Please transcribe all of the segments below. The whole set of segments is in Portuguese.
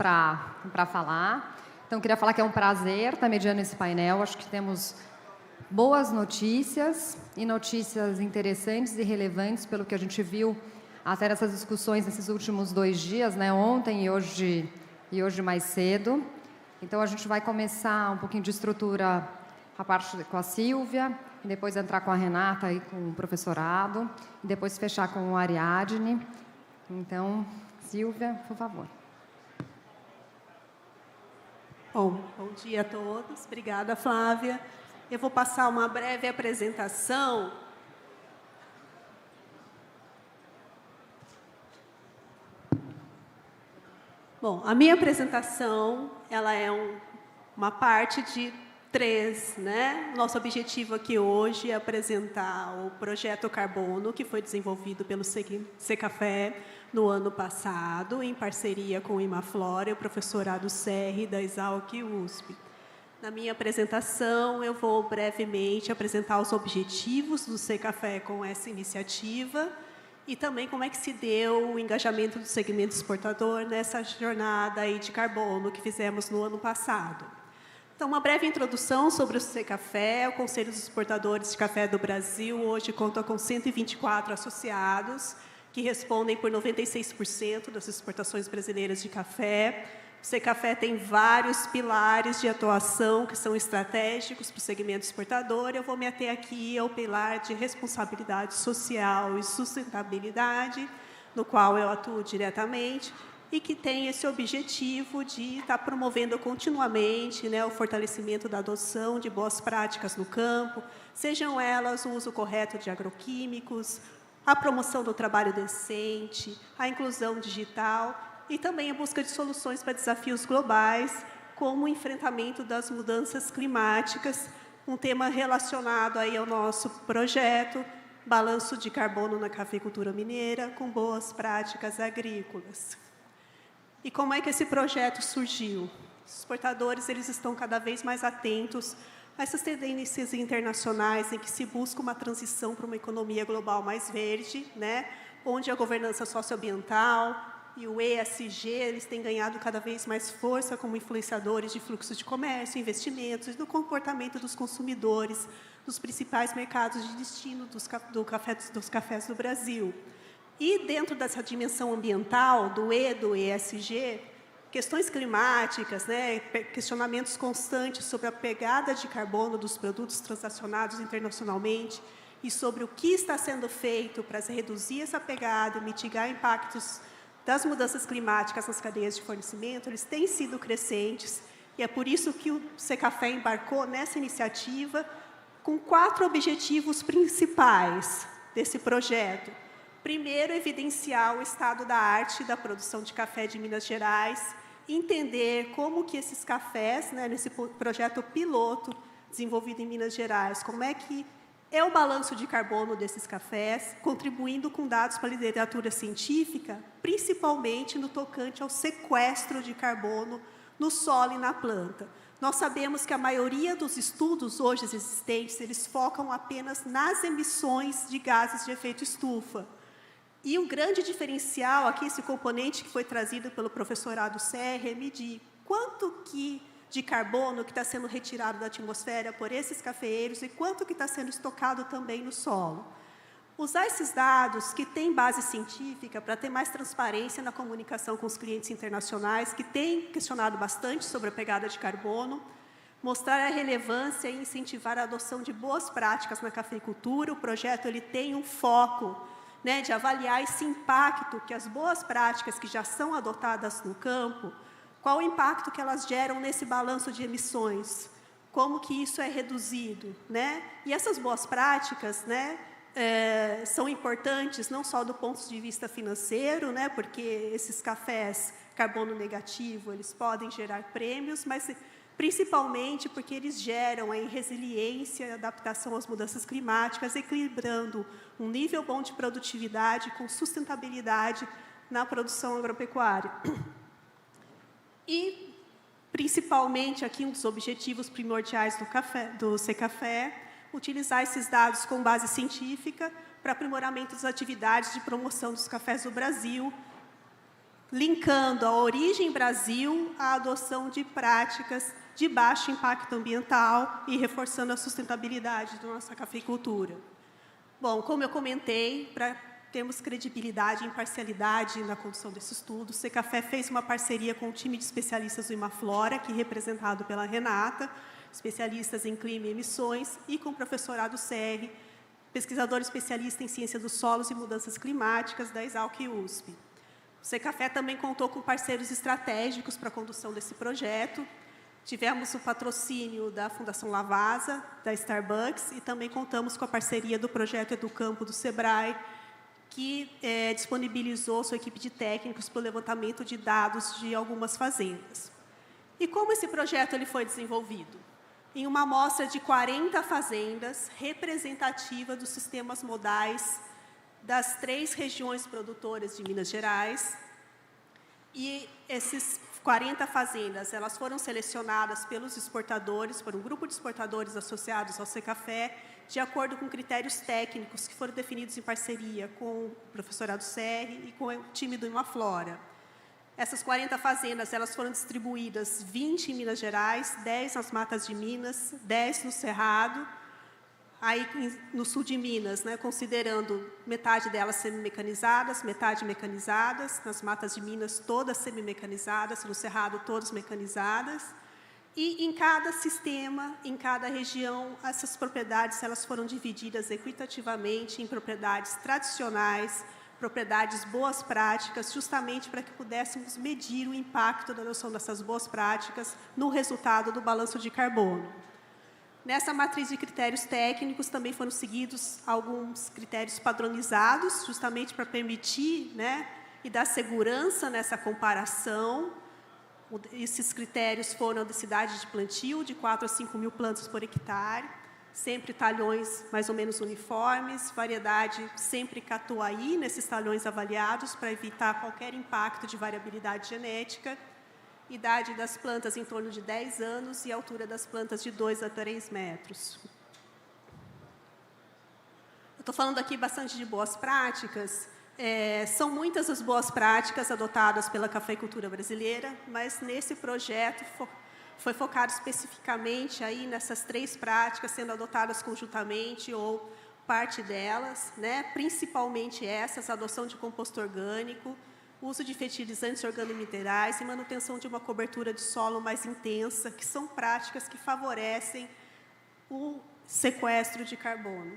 para falar. Então, queria falar que é um prazer estar mediando esse painel. Acho que temos boas notícias e notícias interessantes e relevantes pelo que a gente viu até nessas discussões nesses últimos 2 dias, né? Ontem e hoje mais cedo. Então, a gente vai começar um pouquinho de estrutura, a parte com a Sílvia, e depois entrar com a Renata e com o professorado, e depois fechar com o Ariadne. Então, Sílvia, por favor. Bom dia a todos. Obrigada, Flávia. Eu vou passar uma breve apresentação. Bom, a minha apresentação, ela é uma parte de 3, né? Nosso objetivo aqui hoje é apresentar o projeto Carbono, que foi desenvolvido pelo Secafé no ano passado, em parceria com o Imaflora e o professorado Serri, da Exalc e USP. Na minha apresentação, eu vou brevemente apresentar os objetivos do Secafé com essa iniciativa e também como é que se deu o engajamento do segmento exportador nessa jornada aí de carbono que fizemos no ano passado. Então, uma breve introdução sobre o Secafé. O Conselho dos Exportadores de Café do Brasil hoje conta com 124 associados, que respondem por 96% das exportações brasileiras de café. O Secafé tem vários pilares de atuação que são estratégicos para o segmento exportador. Eu vou me ater aqui ao pilar de responsabilidade social e sustentabilidade, no qual eu atuo diretamente, e que tem esse objetivo de estar promovendo continuamente, né, o fortalecimento da adoção de boas práticas no campo, sejam elas o uso correto de agroquímicos, a promoção do trabalho decente, a inclusão digital e também a busca de soluções para desafios globais, como o enfrentamento das mudanças climáticas, um tema relacionado aí ao nosso projeto, Balanço de Carbono na Cafeicultura Mineira, com boas práticas agrícolas. E como é que esse projeto surgiu? Os exportadores eles estão cada vez mais atentos a essas tendências internacionais em que se busca uma transição para uma economia global mais verde, né? Onde a governança socioambiental e o ESG eles têm ganhado cada vez mais força como influenciadores de fluxo de comércio, investimentos e do comportamento dos consumidores nos principais mercados de destino dos cafés do Brasil. E dentro dessa dimensão ambiental, do E, do ESG, questões climáticas, né, questionamentos constantes sobre a pegada de carbono dos produtos transacionados internacionalmente e sobre o que está sendo feito para reduzir essa pegada e mitigar impactos das mudanças climáticas nas cadeias de fornecimento, eles têm sido crescentes, e é por isso que o Secafé embarcou nessa iniciativa com 4 objetivos principais desse projeto. Primeiro, evidenciar o estado da arte da produção de café de Minas Gerais, entender como que esses cafés, né, nesse projeto piloto desenvolvido em Minas Gerais, como é que é o balanço de carbono desses cafés, contribuindo com dados para a literatura científica, principalmente no tocante ao sequestro de carbono no solo e na planta. Nós sabemos que a maioria dos estudos hoje existentes, eles focam apenas nas emissões de gases de efeito estufa. E o grande diferencial aqui, esse componente que foi trazido pelo professorado Serra, é medir quanto de carbono que está sendo retirado da atmosfera por esses cafeeiros e quanto que está sendo estocado também no solo. Usar esses dados que têm base científica para ter mais transparência na comunicação com os clientes internacionais, que têm questionado bastante sobre a pegada de carbono, mostrar a relevância e incentivar a adoção de boas práticas na cafeicultura. O projeto ele tem um foco, né, de avaliar esse impacto que as boas práticas que já são adotadas no campo, qual o impacto que elas geram nesse balanço de emissões, como que isso é reduzido, né? E essas boas práticas, né, são importantes não só do ponto de vista financeiro, né, porque esses cafés carbono negativo eles podem gerar prêmios, mas principalmente porque eles geram aí resiliência e adaptação às mudanças climáticas, equilibrando um nível bom de produtividade com sustentabilidade na produção agropecuária. E, principalmente, aqui um dos objetivos primordiais do Secafé, utilizar esses dados com base científica para aprimoramento das atividades de promoção dos cafés do Brasil, linkando a origem Brasil à adoção de práticas de baixo impacto ambiental e reforçando a sustentabilidade da nossa cafeicultura. Bom, como eu comentei, para termos credibilidade e imparcialidade na condução desse estudo, o Secafé fez uma parceria com o time de especialistas do Imaflora, que é representado pela Renata, especialistas em clima e emissões, e com o professorado CR, pesquisador especialista em ciência dos solos e mudanças climáticas da Exalc e USP. O Secafé também contou com parceiros estratégicos para a condução desse projeto. Tivemos o patrocínio da Fundação Lavasa, da Starbucks, e também contamos com a parceria do projeto Educampo do SEBRAE, que disponibilizou sua equipe de técnicos para o levantamento de dados de algumas fazendas. E como esse projeto ele foi desenvolvido? Em uma amostra de 40 fazendas, representativa dos sistemas modais das 3 regiões produtoras de Minas Gerais. E esses 40 fazendas, elas foram selecionadas pelos exportadores, por um grupo de exportadores associados ao Secafé, de acordo com critérios técnicos que foram definidos em parceria com o professorado CR e com o time do Imaflora. Essas 40 fazendas, elas foram distribuídas 20 em Minas Gerais, 10 nas matas de Minas, 10 no Cerrado, aí no sul de Minas, né, considerando metade delas semi-mecanizadas, metade mecanizadas, nas matas de Minas todas semi-mecanizadas, no Cerrado todas mecanizadas, e em cada sistema, em cada região, essas propriedades elas foram divididas equitativamente em propriedades tradicionais, propriedades boas práticas, justamente para que pudéssemos medir o impacto da adoção dessas boas práticas no resultado do balanço de carbono. Nessa matriz de critérios técnicos também foram seguidos alguns critérios padronizados, justamente para permitir, né, e dar segurança nessa comparação. Esses critérios foram a densidade de plantio, de 4 a 5 mil plantas por hectare, sempre talhões mais ou menos uniformes, variedade sempre catuaí nesses talhões avaliados, para evitar qualquer impacto de variabilidade genética, idade das plantas em torno de 10 anos e altura das plantas de 2 a 3 metros. Eu estou falando aqui bastante de boas práticas. São muitas as boas práticas adotadas pela cafeicultura brasileira, mas nesse projeto foi focado especificamente aí nessas 3 práticas, sendo adotadas conjuntamente ou parte delas, né? Principalmente essas: adoção de composto orgânico, uso de fertilizantes organominerais e manutenção de uma cobertura de solo mais intensa, que são práticas que favorecem o sequestro de carbono.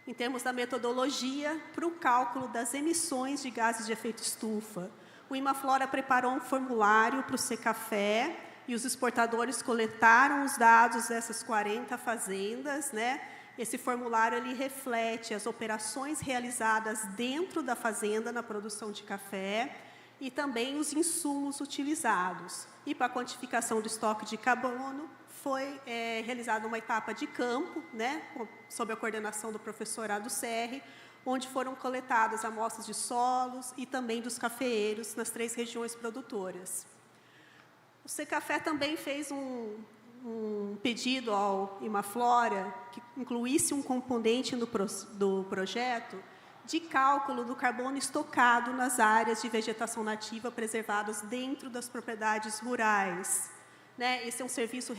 Em termos da metodologia, para o cálculo das emissões de gases de efeito estufa, o Imaflora preparou um formulário para o Secafé e os exportadores coletaram os dados dessas 40 fazendas, né? Esse formulário ele reflete as operações realizadas dentro da fazenda na produção de café e também os insumos utilizados. E para a quantificação do estoque de carbono, foi realizada uma etapa de campo, né, sob a coordenação do professorado CR, onde foram coletadas amostras de solos e também dos cafeeiros nas 3 regiões produtoras. O Secafé também fez um pedido ao Imaflora que incluísse um componente do projeto de cálculo do carbono estocado nas áreas de vegetação nativa preservadas dentro das propriedades rurais. Né? Esse é um serviço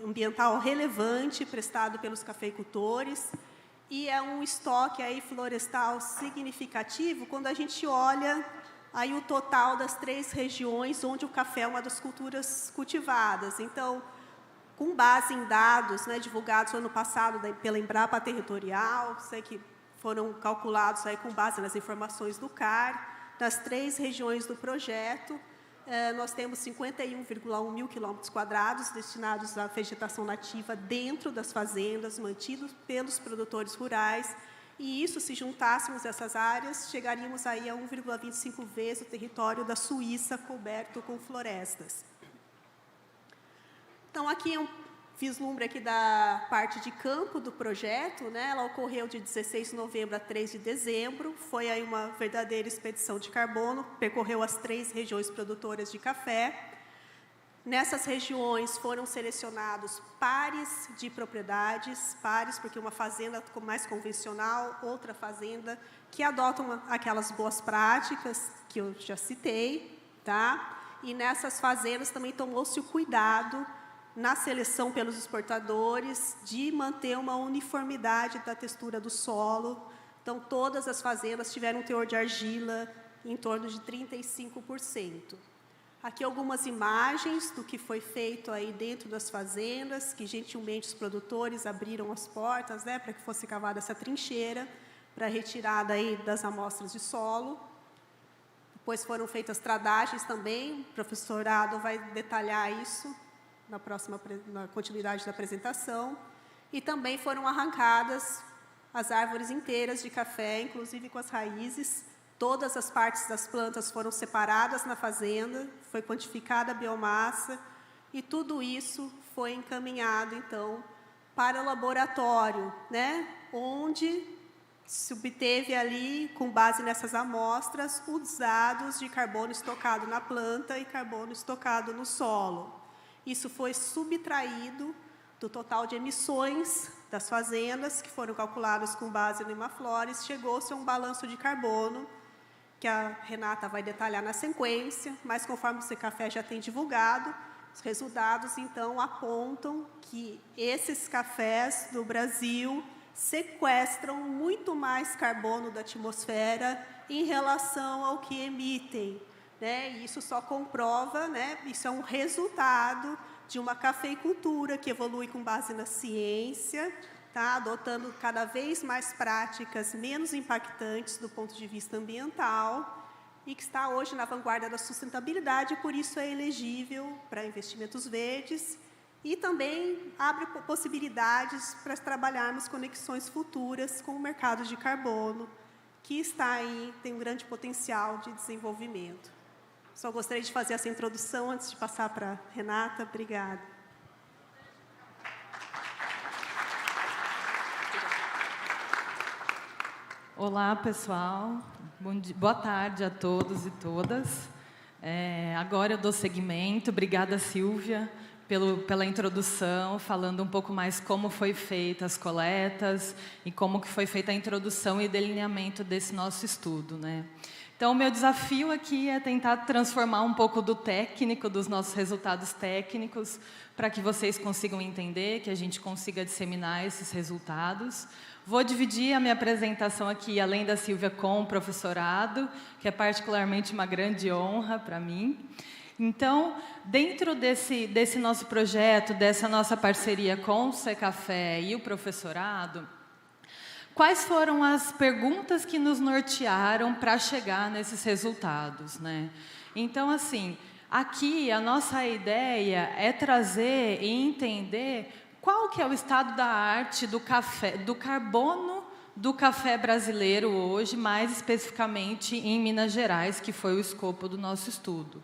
ambiental relevante prestado pelos cafeicultores e é um estoque aí florestal significativo quando a gente olha aí o total das 3 regiões onde o café é uma das culturas cultivadas. Então, com base em dados, né, divulgados no ano passado pela Embrapa Territorial, sei que foram calculados aí com base nas informações do CAR, nas 3 regiões do projeto, nós temos 51,1 mil quilômetros quadrados destinados à vegetação nativa dentro das fazendas, mantidos pelos produtores rurais, e isso, se juntássemos essas áreas, chegaríamos aí a 1,25 vezes o território da Suíça coberto com florestas. Então, aqui é um vislumbre aqui da parte de campo do projeto, né? Ela ocorreu de 16 de novembro a 3 de dezembro, foi aí uma verdadeira expedição de carbono, percorreu as 3 regiões produtoras de café. Nessas regiões foram selecionados pares de propriedades, pares porque uma fazenda mais convencional, outra fazenda que adotam aquelas boas práticas que eu já citei, tá? E nessas fazendas também tomou-se o cuidado na seleção pelos exportadores de manter uma uniformidade da textura do solo. Então, todas as fazendas tiveram um teor de argila em torno de 35%. Aqui algumas imagens do que foi feito aí dentro das fazendas, que gentilmente os produtores abriram as portas, né, para que fosse cavada essa trincheira, para retirada aí das amostras de solo. Depois foram feitas tradagens também, o professorado vai detalhar isso na continuidade da apresentação. E também foram arrancadas as árvores inteiras de café, inclusive com as raízes. Todas as partes das plantas foram separadas na fazenda, foi quantificada a biomassa, e tudo isso foi encaminhado, então, para o laboratório, né, onde se obteve ali, com base nessas amostras, os dados de carbono estocado na planta e carbono estocado no solo. Isso foi subtraído do total de emissões das fazendas, que foram calculadas com base no Imaflores, chegou-se a um balanço de carbono, que a Renata vai detalhar na sequência, mas conforme o Secafé já tem divulgado, os resultados, então, apontam que esses cafés do Brasil sequestram muito mais carbono da atmosfera em relação ao que emitem, né? E isso só comprova, né? Isso é um resultado de uma cafeicultura que evolui com base na ciência, tá? Adotando cada vez mais práticas menos impactantes do ponto de vista ambiental e que está hoje na vanguarda da sustentabilidade, por isso é elegível para investimentos verdes e também abre possibilidades para trabalharmos conexões futuras com o mercado de carbono, que está aí, tem um grande potencial de desenvolvimento. Só gostaria de fazer essa introdução antes de passar para a Renata. Obrigada. Olá, pessoal. Boa tarde a todos e todas. Agora eu dou seguimento. Obrigada, Silvia, pela introdução, falando um pouco mais como foi feita as coletas e como que foi feita a introdução e delineamento desse nosso estudo, né? Então, o meu desafio aqui é tentar transformar um pouco do técnico, dos nossos resultados técnicos, para que vocês consigam entender, que a gente consiga disseminar esses resultados. Vou dividir a minha apresentação aqui, além da Silvia, com o professorado, que é particularmente uma grande honra para mim. Então, dentro desse nosso projeto, dessa nossa parceria com o Secafé e o professorado, quais foram as perguntas que nos nortearam para chegar nesses resultados, né? Então, assim, aqui a nossa ideia é trazer e entender qual que é o estado da arte do café, do carbono do café brasileiro hoje, mais especificamente em Minas Gerais, que foi o escopo do nosso estudo,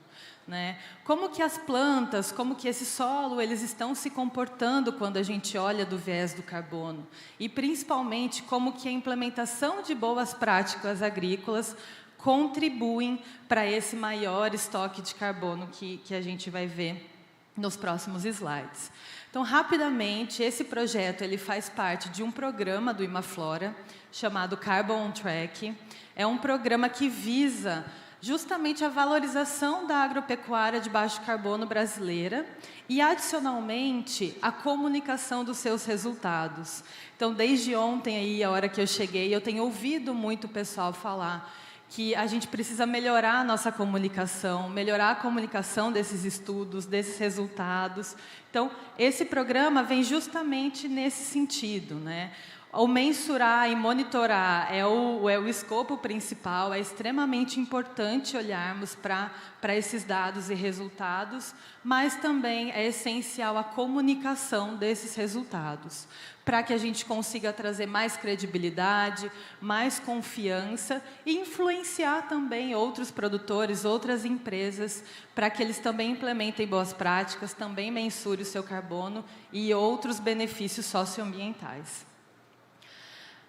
né? Como que as plantas, como que esse solo, eles estão se comportando quando a gente olha do viés do carbono. E, principalmente, como que a implementação de boas práticas agrícolas contribuem para esse maior estoque de carbono que a gente vai ver nos próximos slides. Então, rapidamente, esse projeto ele faz parte de um programa do Imaflora, chamado Carbon on Track. É um programa que visa justamente a valorização da agropecuária de baixo carbono brasileira e, adicionalmente, a comunicação dos seus resultados. Então, desde ontem, aí, a hora que eu cheguei, eu tenho ouvido muito o pessoal falar que a gente precisa melhorar a nossa comunicação, melhorar a comunicação desses estudos, desses resultados. Então, esse programa vem justamente nesse sentido, né? O mensurar e monitorar é o escopo principal, é extremamente importante olharmos para esses dados e resultados, mas também é essencial a comunicação desses resultados, para que a gente consiga trazer mais credibilidade, mais confiança e influenciar também outros produtores, outras empresas, para que eles também implementem boas práticas, também mensurem o seu carbono e outros benefícios socioambientais.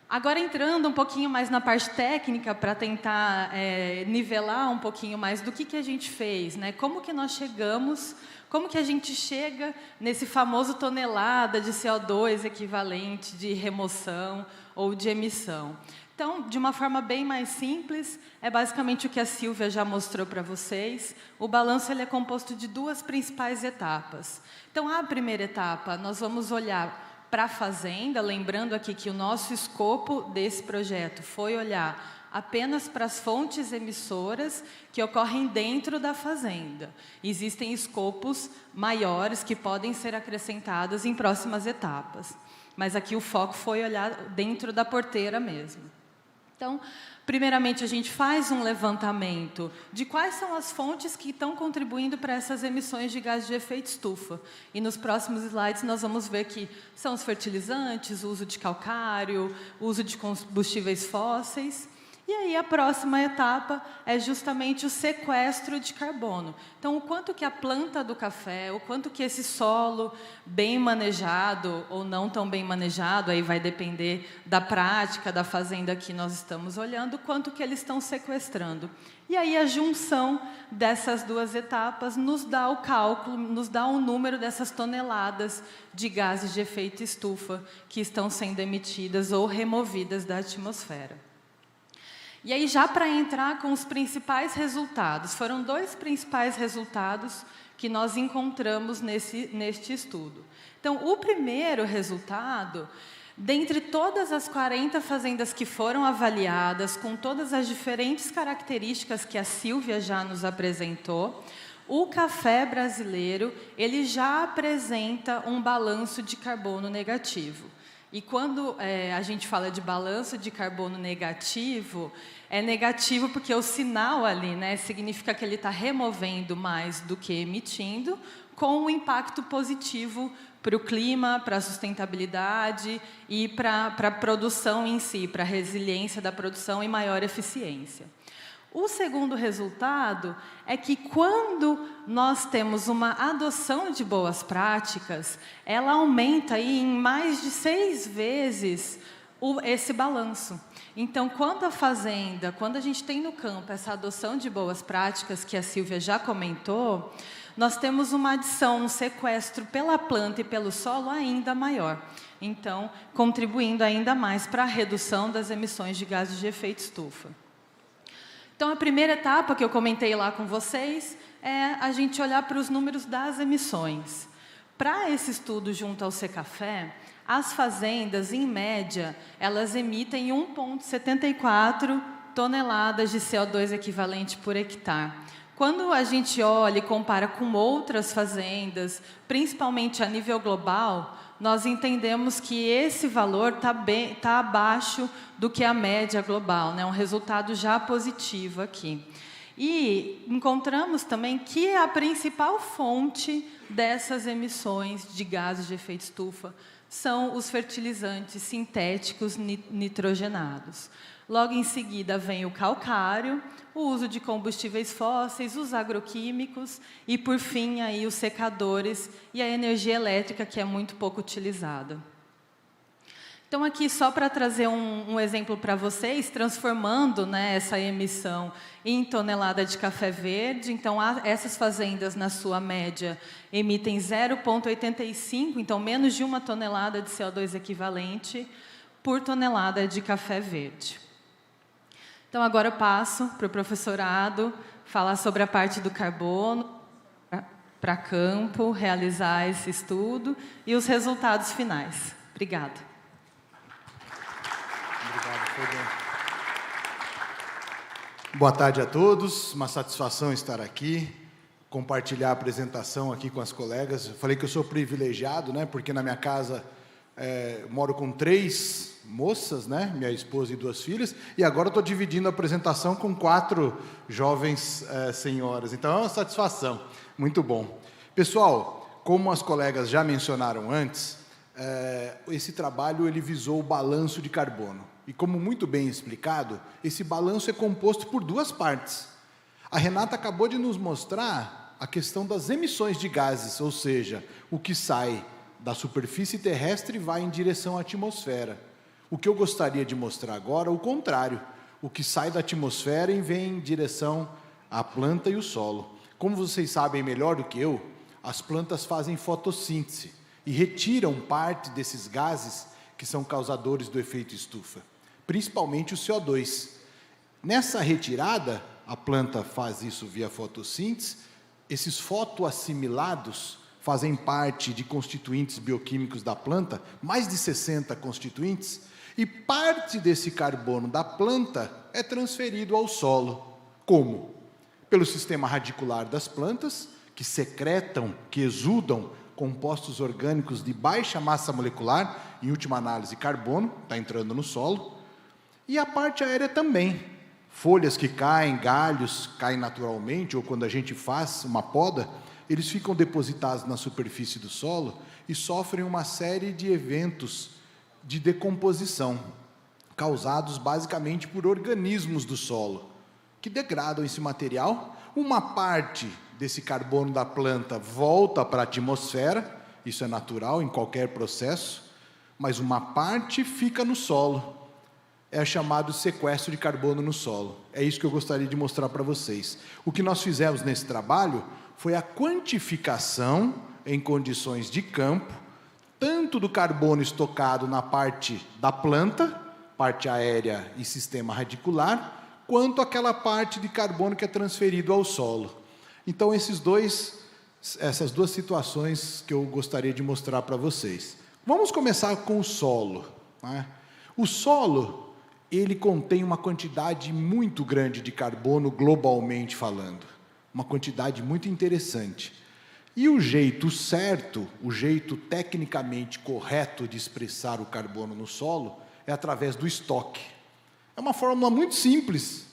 Agora, entrando um pouquinho mais na parte técnica, para tentar nivelar um pouquinho mais do que a gente fez, né? Como que nós chegamos, como que a gente chega nesse famoso tonelada de CO2 equivalente de remoção ou de emissão. Então, de uma forma bem mais simples, é basicamente o que a Silvia já mostrou para vocês. O balanço ele é composto de duas principais etapas. Então, a primeira etapa, nós vamos olhar para a fazenda, lembrando aqui que o nosso escopo desse projeto foi olhar apenas para as fontes emissoras que ocorrem dentro da fazenda. Existem escopos maiores que podem ser acrescentados em próximas etapas, mas aqui o foco foi olhar dentro da porteira mesmo. Então, primeiramente, a gente faz um levantamento de quais são as fontes que estão contribuindo para essas emissões de gás de efeito estufa. E nos próximos slides nós vamos ver que são os fertilizantes, o uso de calcário, o uso de combustíveis fósseis. E aí a próxima etapa é justamente o sequestro de carbono. Então, o quanto que a planta do café, o quanto que esse solo bem manejado ou não tão bem manejado, aí vai depender da prática da fazenda que nós estamos olhando, quanto que eles estão sequestrando. E aí a junção dessas duas etapas nos dá o cálculo, nos dá um número dessas toneladas de gases de efeito estufa que estão sendo emitidas ou removidas da atmosfera. E aí, já para entrar com os principais resultados, foram dois principais resultados que nós encontramos neste estudo. Então, o primeiro resultado, dentre todas as 40 fazendas que foram avaliadas, com todas as diferentes características que a Silvia já nos apresentou, o café brasileiro ele já apresenta um balanço de carbono negativo. E quando a gente fala de balanço de carbono negativo, é negativo porque o sinal ali, né, significa que ele está removendo mais do que emitindo, com um impacto positivo para o clima, para a sustentabilidade e para a produção em si, para a resiliência da produção e maior eficiência. O segundo resultado é que, quando nós temos uma adoção de boas práticas, ela aumenta aí em mais de 6 vezes esse balanço. Então, quando a gente tem no campo essa adoção de boas práticas, que a Silvia já comentou, nós temos uma adição, um sequestro pela planta e pelo solo ainda maior. Então, contribuindo ainda mais para a redução das emissões de gases de efeito estufa. Então, a primeira etapa que eu comentei lá com vocês é a gente olhar para os números das emissões. Para esse estudo junto ao Secafé, as fazendas, em média, elas emitem 1,74 toneladas de CO2 equivalente por hectare. Quando a gente olha e compara com outras fazendas, principalmente a nível global, nós entendemos que esse valor está abaixo do que a média global, né? Um resultado já positivo aqui. E encontramos também que a principal fonte dessas emissões de gases de efeito estufa são os fertilizantes sintéticos nitrogenados. Logo em seguida vem o calcário, o uso de combustíveis fósseis, os agroquímicos e, por fim, aí, os secadores e a energia elétrica, que é muito pouco utilizada. Então, aqui, só para trazer um exemplo para vocês, transformando, né, essa emissão em tonelada de café verde. Então, essas fazendas, na sua média, emitem 0,85, então menos de 1 tonelada de CO2 equivalente por tonelada de café verde. Então, agora eu passo para o professorado falar sobre a parte do carbono, para campo, realizar esse estudo e os resultados finais. Obrigada. Obrigado, foi bom. Boa tarde a todos, uma satisfação estar aqui, compartilhar a apresentação aqui com as colegas. Eu falei que eu sou privilegiado, né, porque na minha casa moro com 3 moças, né, minha esposa e 2 filhas, e agora estou dividindo a apresentação com 4 jovens senhoras. Então é uma satisfação, muito bom. Pessoal, como as colegas já mencionaram antes, esse trabalho ele visou o balanço de carbono. E como muito bem explicado, esse balanço é composto por 2 partes. A Renata acabou de nos mostrar a questão das emissões de gases, ou seja, o que sai da superfície terrestre e vai em direção à atmosfera. O que eu gostaria de mostrar agora é o contrário, o que sai da atmosfera e vem em direção à planta e o solo. Como vocês sabem melhor do que eu, as plantas fazem fotossíntese e retiram parte desses gases que são causadores do efeito estufa, principalmente o CO2. Nessa retirada, a planta faz isso via fotossíntese, esses fotoassimilados fazem parte de constituintes bioquímicos da planta, mais de 60 constituintes, e parte desse carbono da planta é transferido ao solo. Como? Pelo sistema radicular das plantas, que secretam, que exudam compostos orgânicos de baixa massa molecular, em última análise carbono, está entrando no solo, e a parte aérea também. Folhas que caem, galhos caem naturalmente, ou quando a gente faz uma poda, eles ficam depositados na superfície do solo e sofrem uma série de eventos de decomposição, causados basicamente por organismos do solo, que degradam esse material. Uma parte desse carbono da planta volta para a atmosfera, isso é natural em qualquer processo, mas uma parte fica no solo. É chamado sequestro de carbono no solo. É isso que eu gostaria de mostrar para vocês. O que nós fizemos nesse trabalho foi a quantificação em condições de campo, tanto do carbono estocado na parte da planta, parte aérea e sistema radicular, quanto aquela parte de carbono que é transferido ao solo. Então, essas duas situações que eu gostaria de mostrar para vocês. Vamos começar com o solo, né? O solo, ele contém uma quantidade muito grande de carbono globalmente falando, uma quantidade muito interessante. E o jeito certo, o jeito tecnicamente correto de expressar o carbono no solo é através do estoque. É uma fórmula muito simples.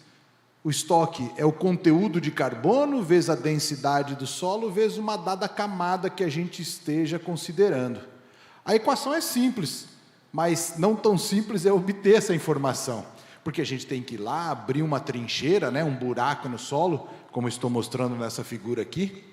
O estoque é o conteúdo de carbono vezes a densidade do solo vezes uma dada camada que a gente esteja considerando. A equação é simples, mas não tão simples é obter essa informação, porque a gente tem que ir lá, abrir uma trincheira, né, um buraco no solo, como estou mostrando nessa figura aqui,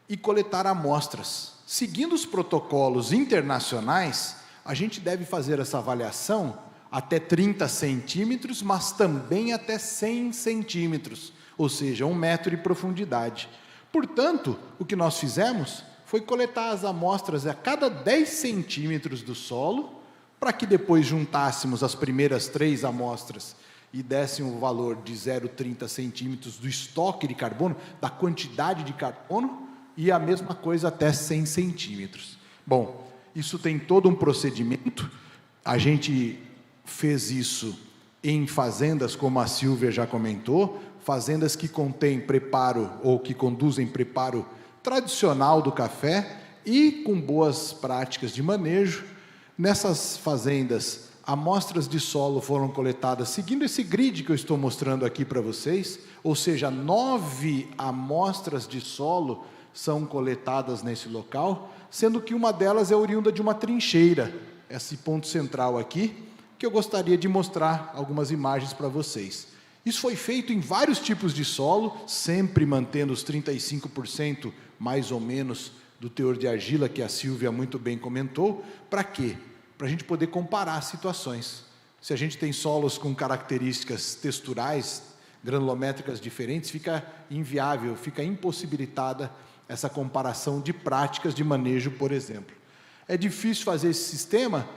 e coletar amostras. Seguindo os protocolos internacionais, a gente deve fazer essa avaliação até 30 centímetros, mas também até 100 centímetros, ou seja, 1 metro de profundidade. Portanto, o que nós fizemos foi coletar as amostras a cada 10 centímetros do solo, para que depois juntássemos as primeiras 3 amostras e dessem o valor de 0,30 centímetros do estoque de carbono, da quantidade de carbono, e a mesma coisa até 100 centímetros. Bom, isso tem todo um procedimento. A gente fez isso em fazendas, como a Silvia já comentou, fazendas que contêm preparo ou que conduzem preparo tradicional do café e com boas práticas de manejo. Nessas fazendas, amostras de solo foram coletadas seguindo esse grid que eu estou mostrando aqui para vocês, ou seja, 9 amostras de solo são coletadas nesse local, sendo que uma delas é oriunda de uma trincheira, esse ponto central aqui, que eu gostaria de mostrar algumas imagens para vocês. Isso foi feito em vários tipos de solo, sempre mantendo os 35% mais ou menos do teor de argila, que a Silvia muito bem comentou. Para quê? Para a gente poder comparar situações. Se a gente tem solos com características texturais, granulométricas diferentes, fica inviável, fica impossibilitada essa comparação de práticas de manejo, por exemplo. É difícil fazer esse sistema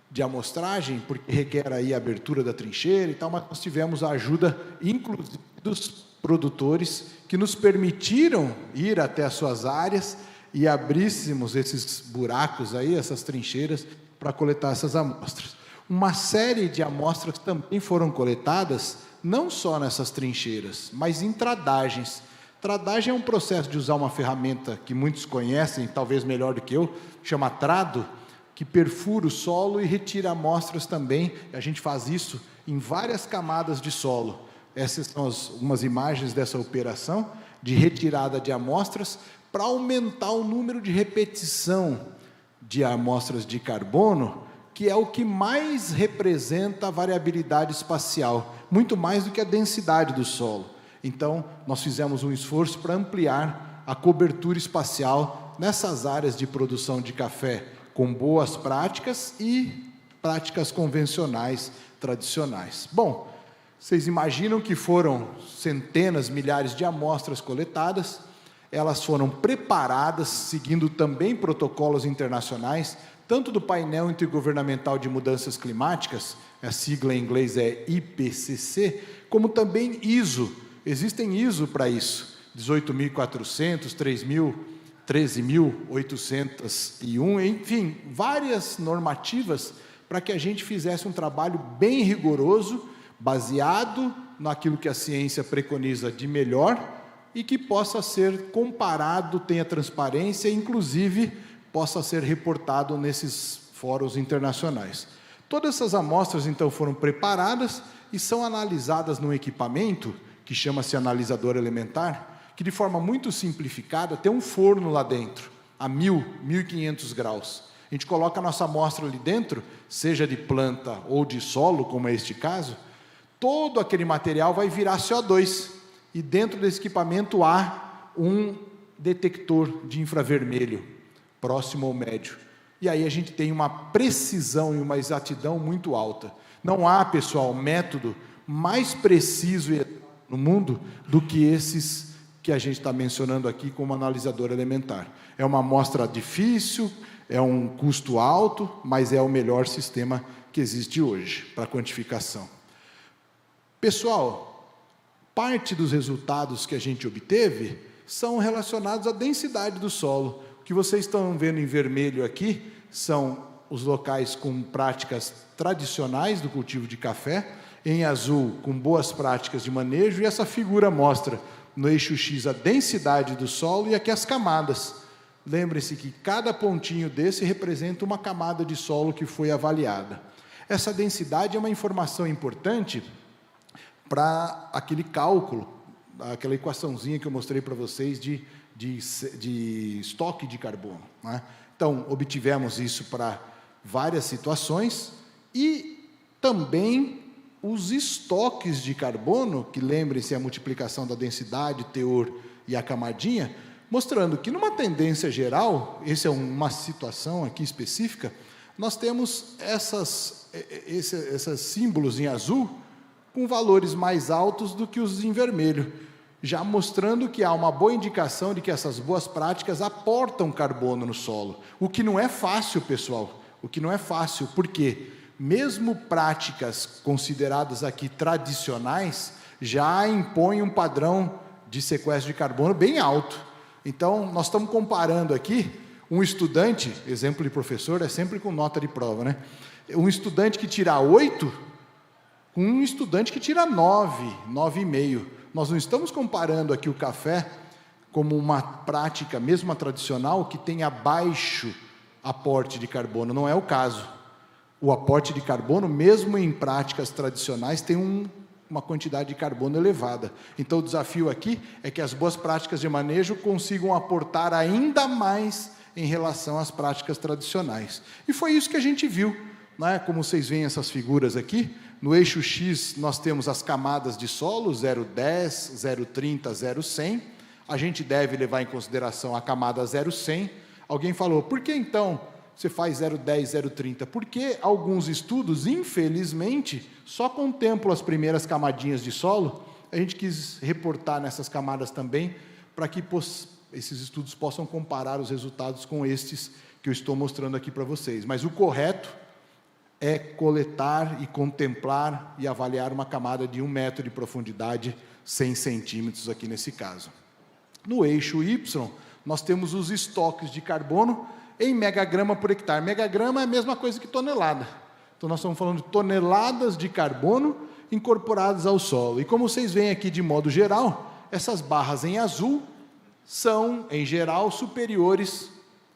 de amostragem, porque requer aí a abertura da trincheira e tal, mas nós tivemos a ajuda, inclusive, dos produtores, que nos permitiram ir até as suas áreas e abríssemos esses buracos aí, essas trincheiras, para coletar essas amostras. Uma série de amostras também foram coletadas, não só nessas trincheiras, mas em tradagens. Tradagem é um processo de usar uma ferramenta que muitos conhecem, talvez melhor do que eu, chama trado, que perfura o solo e retira amostras também. A gente faz isso em várias camadas de solo. Essas são algumas imagens dessa operação de retirada de amostras para aumentar o número de repetição de amostras de carbono, que é o que mais representa a variabilidade espacial, muito mais do que a densidade do solo. Então, nós fizemos um esforço para ampliar a cobertura espacial nessas áreas de produção de café com boas práticas e práticas convencionais, tradicionais. Bom, vocês imaginam que foram centenas, milhares de amostras coletadas, elas foram preparadas, seguindo também protocolos internacionais, tanto do painel intergovernamental de mudanças climáticas, a sigla em inglês é IPCC, como também ISO. Existem ISO para isso, 18.400, 3.000, 13.801, enfim, várias normativas para que a gente fizesse um trabalho bem rigoroso, baseado naquilo que a ciência preconiza de melhor e que possa ser comparado, tenha transparência, inclusive possa ser reportado nesses fóruns internacionais. Todas essas amostras, então, foram preparadas e são analisadas num equipamento que chama-se analisador elementar, que de forma muito simplificada tem um forno lá dentro, a 1.500 graus. A gente coloca a nossa amostra ali dentro, seja de planta ou de solo, como é este caso, todo aquele material vai virar CO2. E dentro desse equipamento há um detector de infravermelho, próximo ao médio. E aí a gente tem uma precisão e uma exatidão muito alta. Não há, pessoal, método mais preciso no mundo do que esses que a gente está mencionando aqui como analisador elementar. É uma amostra difícil, é um custo alto, mas é o melhor sistema que existe hoje para quantificação. Pessoal, parte dos resultados que a gente obteve são relacionados à densidade do solo. O que vocês estão vendo em vermelho aqui são os locais com práticas tradicionais do cultivo de café, em azul, com boas práticas de manejo, e essa figura mostra no eixo X a densidade do solo e aqui as camadas. Lembre-se que cada pontinho desse representa uma camada de solo que foi avaliada. Essa densidade é uma informação importante para aquele cálculo, aquela equaçãozinha que eu mostrei para vocês de estoque de carbono, né? Então, obtivemos isso para várias situações e também os estoques de carbono, que lembrem-se a multiplicação da densidade, teor e a camadinha, mostrando que numa tendência geral, essa é uma situação aqui específica, nós temos esses símbolos em azul com valores mais altos do que os em vermelho, já mostrando que há uma boa indicação de que essas boas práticas aportam carbono no solo. O que não é fácil, pessoal, o que não é fácil, porque mesmo práticas consideradas aqui tradicionais, já impõem um padrão de sequestro de carbono bem alto. Então, nós estamos comparando aqui um estudante, exemplo de professor, é sempre com nota de prova, né? Um estudante que tira 8, com um estudante que tira 9, 9,5. Nós não estamos comparando aqui o café como uma prática, mesmo a tradicional, que tem baixo aporte de carbono. Não é o caso. O aporte de carbono, mesmo em práticas tradicionais, tem uma quantidade de carbono elevada. Então, o desafio aqui é que as boas práticas de manejo consigam aportar ainda mais em relação às práticas tradicionais. E foi isso que a gente viu, né? Como vocês veem essas figuras aqui, no eixo X nós temos as camadas de solo, 0,10, 0,30, 0,100. A gente deve levar em consideração a camada 0,100. Alguém falou, por que então você faz 0,10, 0,30? Porque alguns estudos, infelizmente, só contemplam as primeiras camadinhas de solo. A gente quis reportar nessas camadas também, para que esses estudos possam comparar os resultados com estes que eu estou mostrando aqui para vocês. Mas o correto é coletar e contemplar e avaliar uma camada de 1 metro de profundidade, 100 centímetros aqui nesse caso. No eixo Y, nós temos os estoques de carbono em megagrama por hectare. Megagrama é a mesma coisa que tonelada. Então, nós estamos falando de toneladas de carbono incorporadas ao solo. E como vocês veem aqui de modo geral, essas barras em azul são, em geral, superiores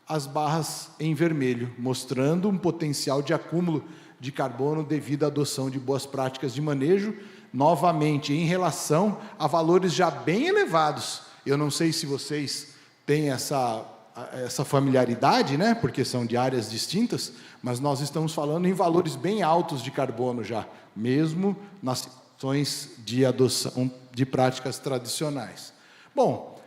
às barras em vermelho, mostrando um potencial de acúmulo de carbono devido à adoção de boas práticas de manejo, novamente, em relação a valores já bem elevados. Eu não sei se vocês têm essa familiaridade, né? Porque são de áreas distintas, mas nós estamos falando em valores bem altos de carbono já, mesmo nas situações de adoção de práticas tradicionais. Bom,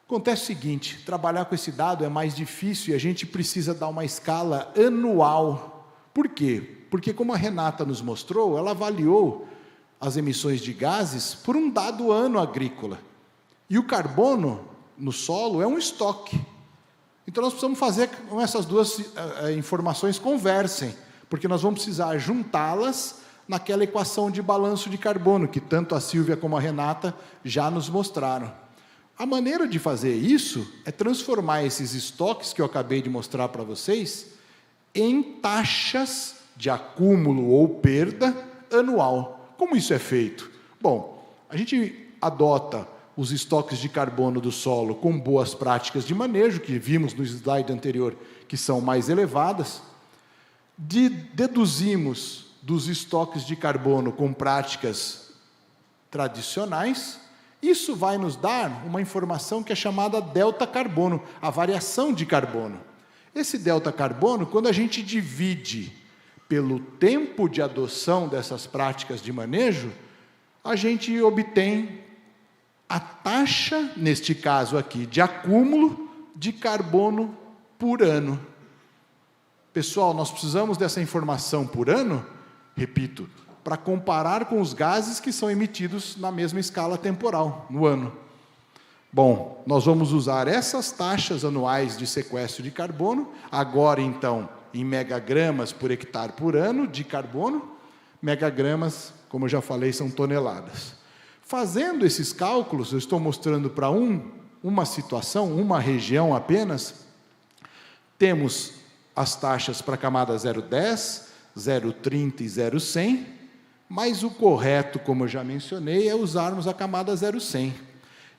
acontece o seguinte, trabalhar com esse dado é mais difícil e a gente precisa dar uma escala anual Por quê? Porque, como a Renata nos mostrou, ela avaliou as emissões de gases por um dado ano agrícola. E o carbono no solo é um estoque. Então, nós precisamos fazer com essas duas informações conversem, porque nós vamos precisar juntá-las naquela equação de balanço de carbono, que tanto a Sílvia como a Renata já nos mostraram. A maneira de fazer isso é transformar esses estoques que eu acabei de mostrar para vocês em taxas de acúmulo ou perda anual. Como isso é feito? Bom, a gente adota os estoques de carbono do solo com boas práticas de manejo, que vimos no slide anterior, que são mais elevadas. Deduzimos dos estoques de carbono com práticas tradicionais. Isso vai nos dar uma informação que é chamada delta carbono, a variação de carbono. Esse delta carbono, quando a gente divide pelo tempo de adoção dessas práticas de manejo, a gente obtém a taxa, neste caso aqui, de acúmulo de carbono por ano. Pessoal, nós precisamos dessa informação por ano, repito, para comparar com os gases que são emitidos na mesma escala temporal, no ano. Bom, nós vamos usar essas taxas anuais de sequestro de carbono, agora então em megagramas por hectare por ano de carbono. Megagramas, como eu já falei, são toneladas. Fazendo esses cálculos, eu estou mostrando para uma situação, uma região apenas. Temos as taxas para a camada 0,10, 0,30 e 0,100, mas o correto, como eu já mencionei, é usarmos a camada 0,100.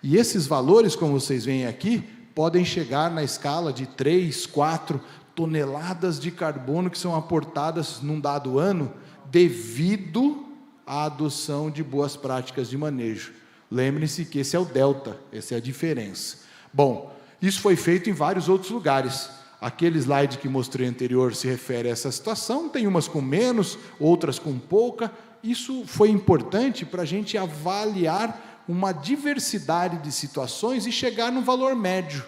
E esses valores, como vocês veem aqui, podem chegar na escala de 3, 4 toneladas de carbono que são aportadas num dado ano devido à adoção de boas práticas de manejo. Lembre-se que esse é o delta, essa é a diferença. Bom, isso foi feito em vários outros lugares. Aquele slide que mostrei anterior se refere a essa situação, tem umas com menos, outras com pouca. Isso foi importante para a gente avaliar uma diversidade de situações e chegar no valor médio.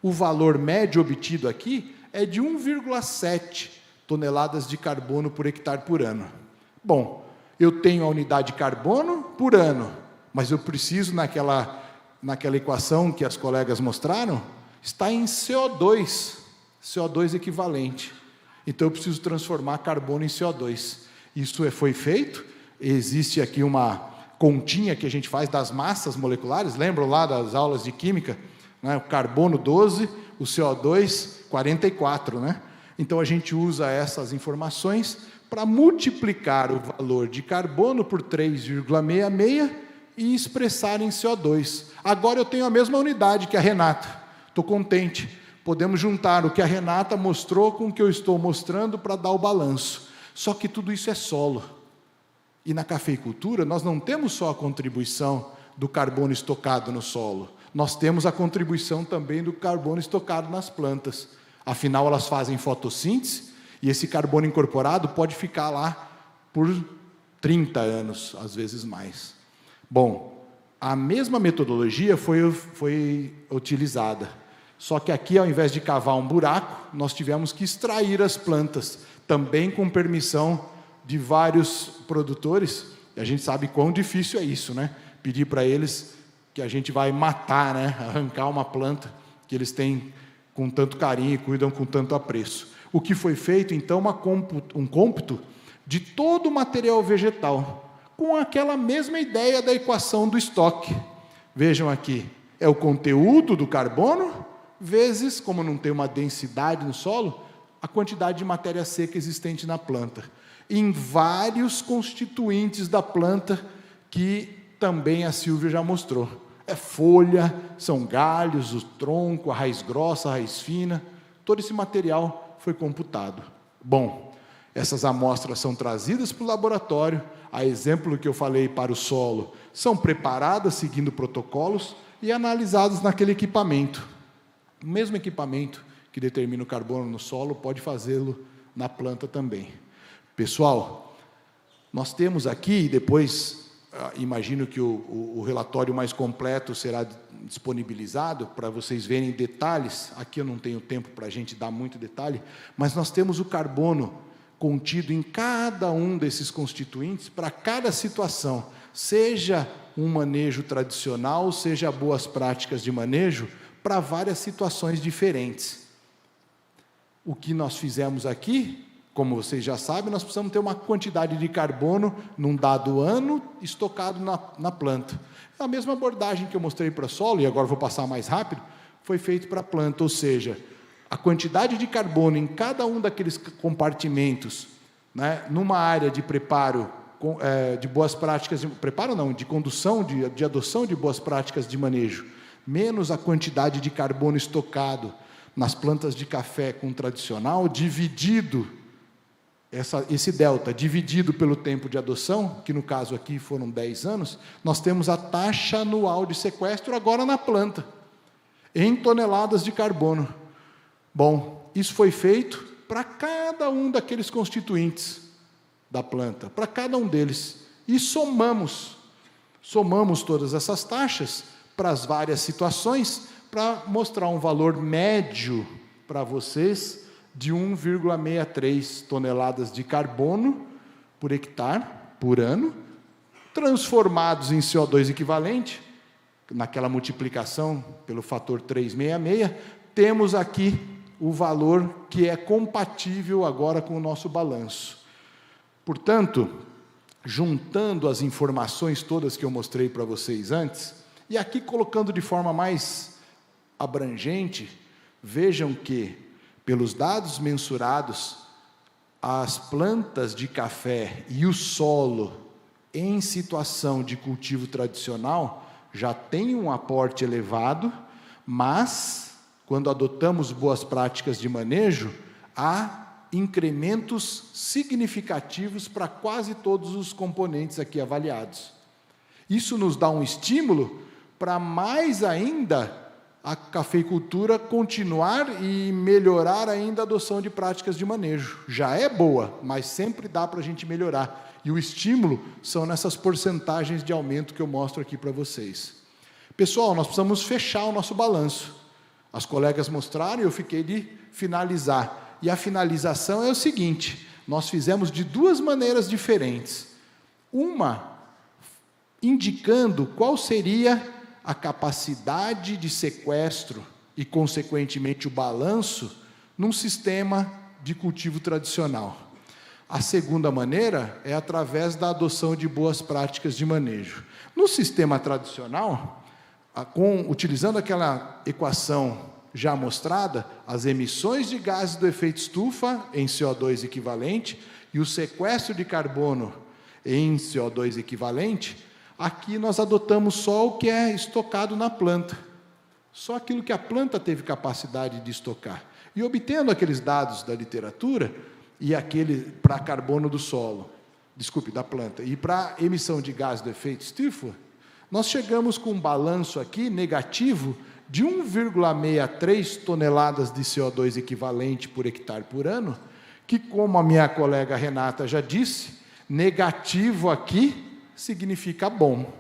O valor médio obtido aqui é de 1,7 toneladas de carbono por hectare por ano. Bom, eu tenho a unidade de carbono por ano, mas eu preciso, naquela equação que as colegas mostraram, está em CO2 equivalente. Então, eu preciso transformar carbono em CO2. Isso foi feito, existe aqui uma continha que a gente faz das massas moleculares, lembram lá das aulas de química? Né? O carbono 12, o CO2 44, né? Então, a gente usa essas informações para multiplicar o valor de carbono por 3,66 e expressar em CO2. Agora eu tenho a mesma unidade que a Renata. Estou contente. Podemos juntar o que a Renata mostrou com o que eu estou mostrando para dar o balanço. Só que tudo isso é solo. E na cafeicultura, nós não temos só a contribuição do carbono estocado no solo. Nós temos a contribuição também do carbono estocado nas plantas. Afinal, elas fazem fotossíntese e esse carbono incorporado pode ficar lá por 30 anos, às vezes mais. Bom, a mesma metodologia foi utilizada. Só que aqui, ao invés de cavar um buraco, nós tivemos que extrair as plantas, também com permissão de vários produtores. E a gente sabe quão difícil é isso, né? Pedir para eles que a gente vai matar, né? Arrancar uma planta que eles têm com tanto carinho e cuidam com tanto apreço. O que foi feito, então, um cômputo de todo o material vegetal, com aquela mesma ideia da equação do estoque. Vejam aqui, é o conteúdo do carbono, vezes, como não tem uma densidade no solo, a quantidade de matéria seca existente na planta. Em vários constituintes da planta, que também a Sílvia já mostrou. É folha, são galhos, o tronco, a raiz grossa, a raiz fina, todo esse material foi computado. Bom, essas amostras são trazidas para o laboratório, a exemplo que eu falei para o solo, são preparadas seguindo protocolos e analisadas naquele equipamento. O mesmo equipamento que determina o carbono no solo pode fazê-lo na planta também. Pessoal, nós temos aqui, depois imagino que o relatório mais completo será disponibilizado para vocês verem detalhes. Aqui eu não tenho tempo para a gente dar muito detalhe, mas nós temos o carbono contido em cada um desses constituintes para cada situação, seja um manejo tradicional, seja boas práticas de manejo, para várias situações diferentes. O que nós fizemos aqui, como vocês já sabem, nós precisamos ter uma quantidade de carbono num dado ano estocado na planta. A mesma abordagem que eu mostrei para solo, e agora vou passar mais rápido, foi feito para a planta, ou seja, a quantidade de carbono em cada um daqueles compartimentos, né, numa área de preparo de boas práticas, de condução, de adoção de boas práticas de manejo, menos a quantidade de carbono estocado nas plantas de café com tradicional, dividido, esse delta, dividido pelo tempo de adoção, que no caso aqui foram 10 anos, nós temos a taxa anual de sequestro agora na planta, em toneladas de carbono. Bom, isso foi feito para cada um daqueles constituintes da planta, para cada um deles, e somamos todas essas taxas para as várias situações, para mostrar um valor médio para vocês de 1,63 toneladas de carbono por hectare, por ano, transformados em CO2 equivalente, naquela multiplicação pelo fator 366, temos aqui o valor que é compatível agora com o nosso balanço. Portanto, juntando as informações todas que eu mostrei para vocês antes, e aqui colocando de forma mais abrangente, vejam que, pelos dados mensurados, as plantas de café e o solo em situação de cultivo tradicional já têm um aporte elevado, mas, quando adotamos boas práticas de manejo, há incrementos significativos para quase todos os componentes aqui avaliados. Isso nos dá um estímulo para mais ainda a cafeicultura continuar e melhorar ainda a adoção de práticas de manejo. Já é boa, mas sempre dá para a gente melhorar. E o estímulo são nessas porcentagens de aumento que eu mostro aqui para vocês. Pessoal, nós precisamos fechar o nosso balanço. As colegas mostraram e eu fiquei de finalizar. E a finalização é o seguinte: nós fizemos de duas maneiras diferentes. Uma, indicando qual seria a capacidade de sequestro e, consequentemente, o balanço num sistema de cultivo tradicional. A segunda maneira é através da adoção de boas práticas de manejo. No sistema tradicional, utilizando aquela equação já mostrada, as emissões de gases do efeito estufa em CO2 equivalente e o sequestro de carbono em CO2 equivalente, aqui nós adotamos só o que é estocado na planta, só aquilo que a planta teve capacidade de estocar. E obtendo aqueles dados da literatura, e aquele para carbono do solo, da planta, e para emissão de gás do efeito estufa, nós chegamos com um balanço aqui negativo de 1,63 toneladas de CO2 equivalente por hectare por ano, que, como a minha colega Renata já disse, negativo aqui significa bom,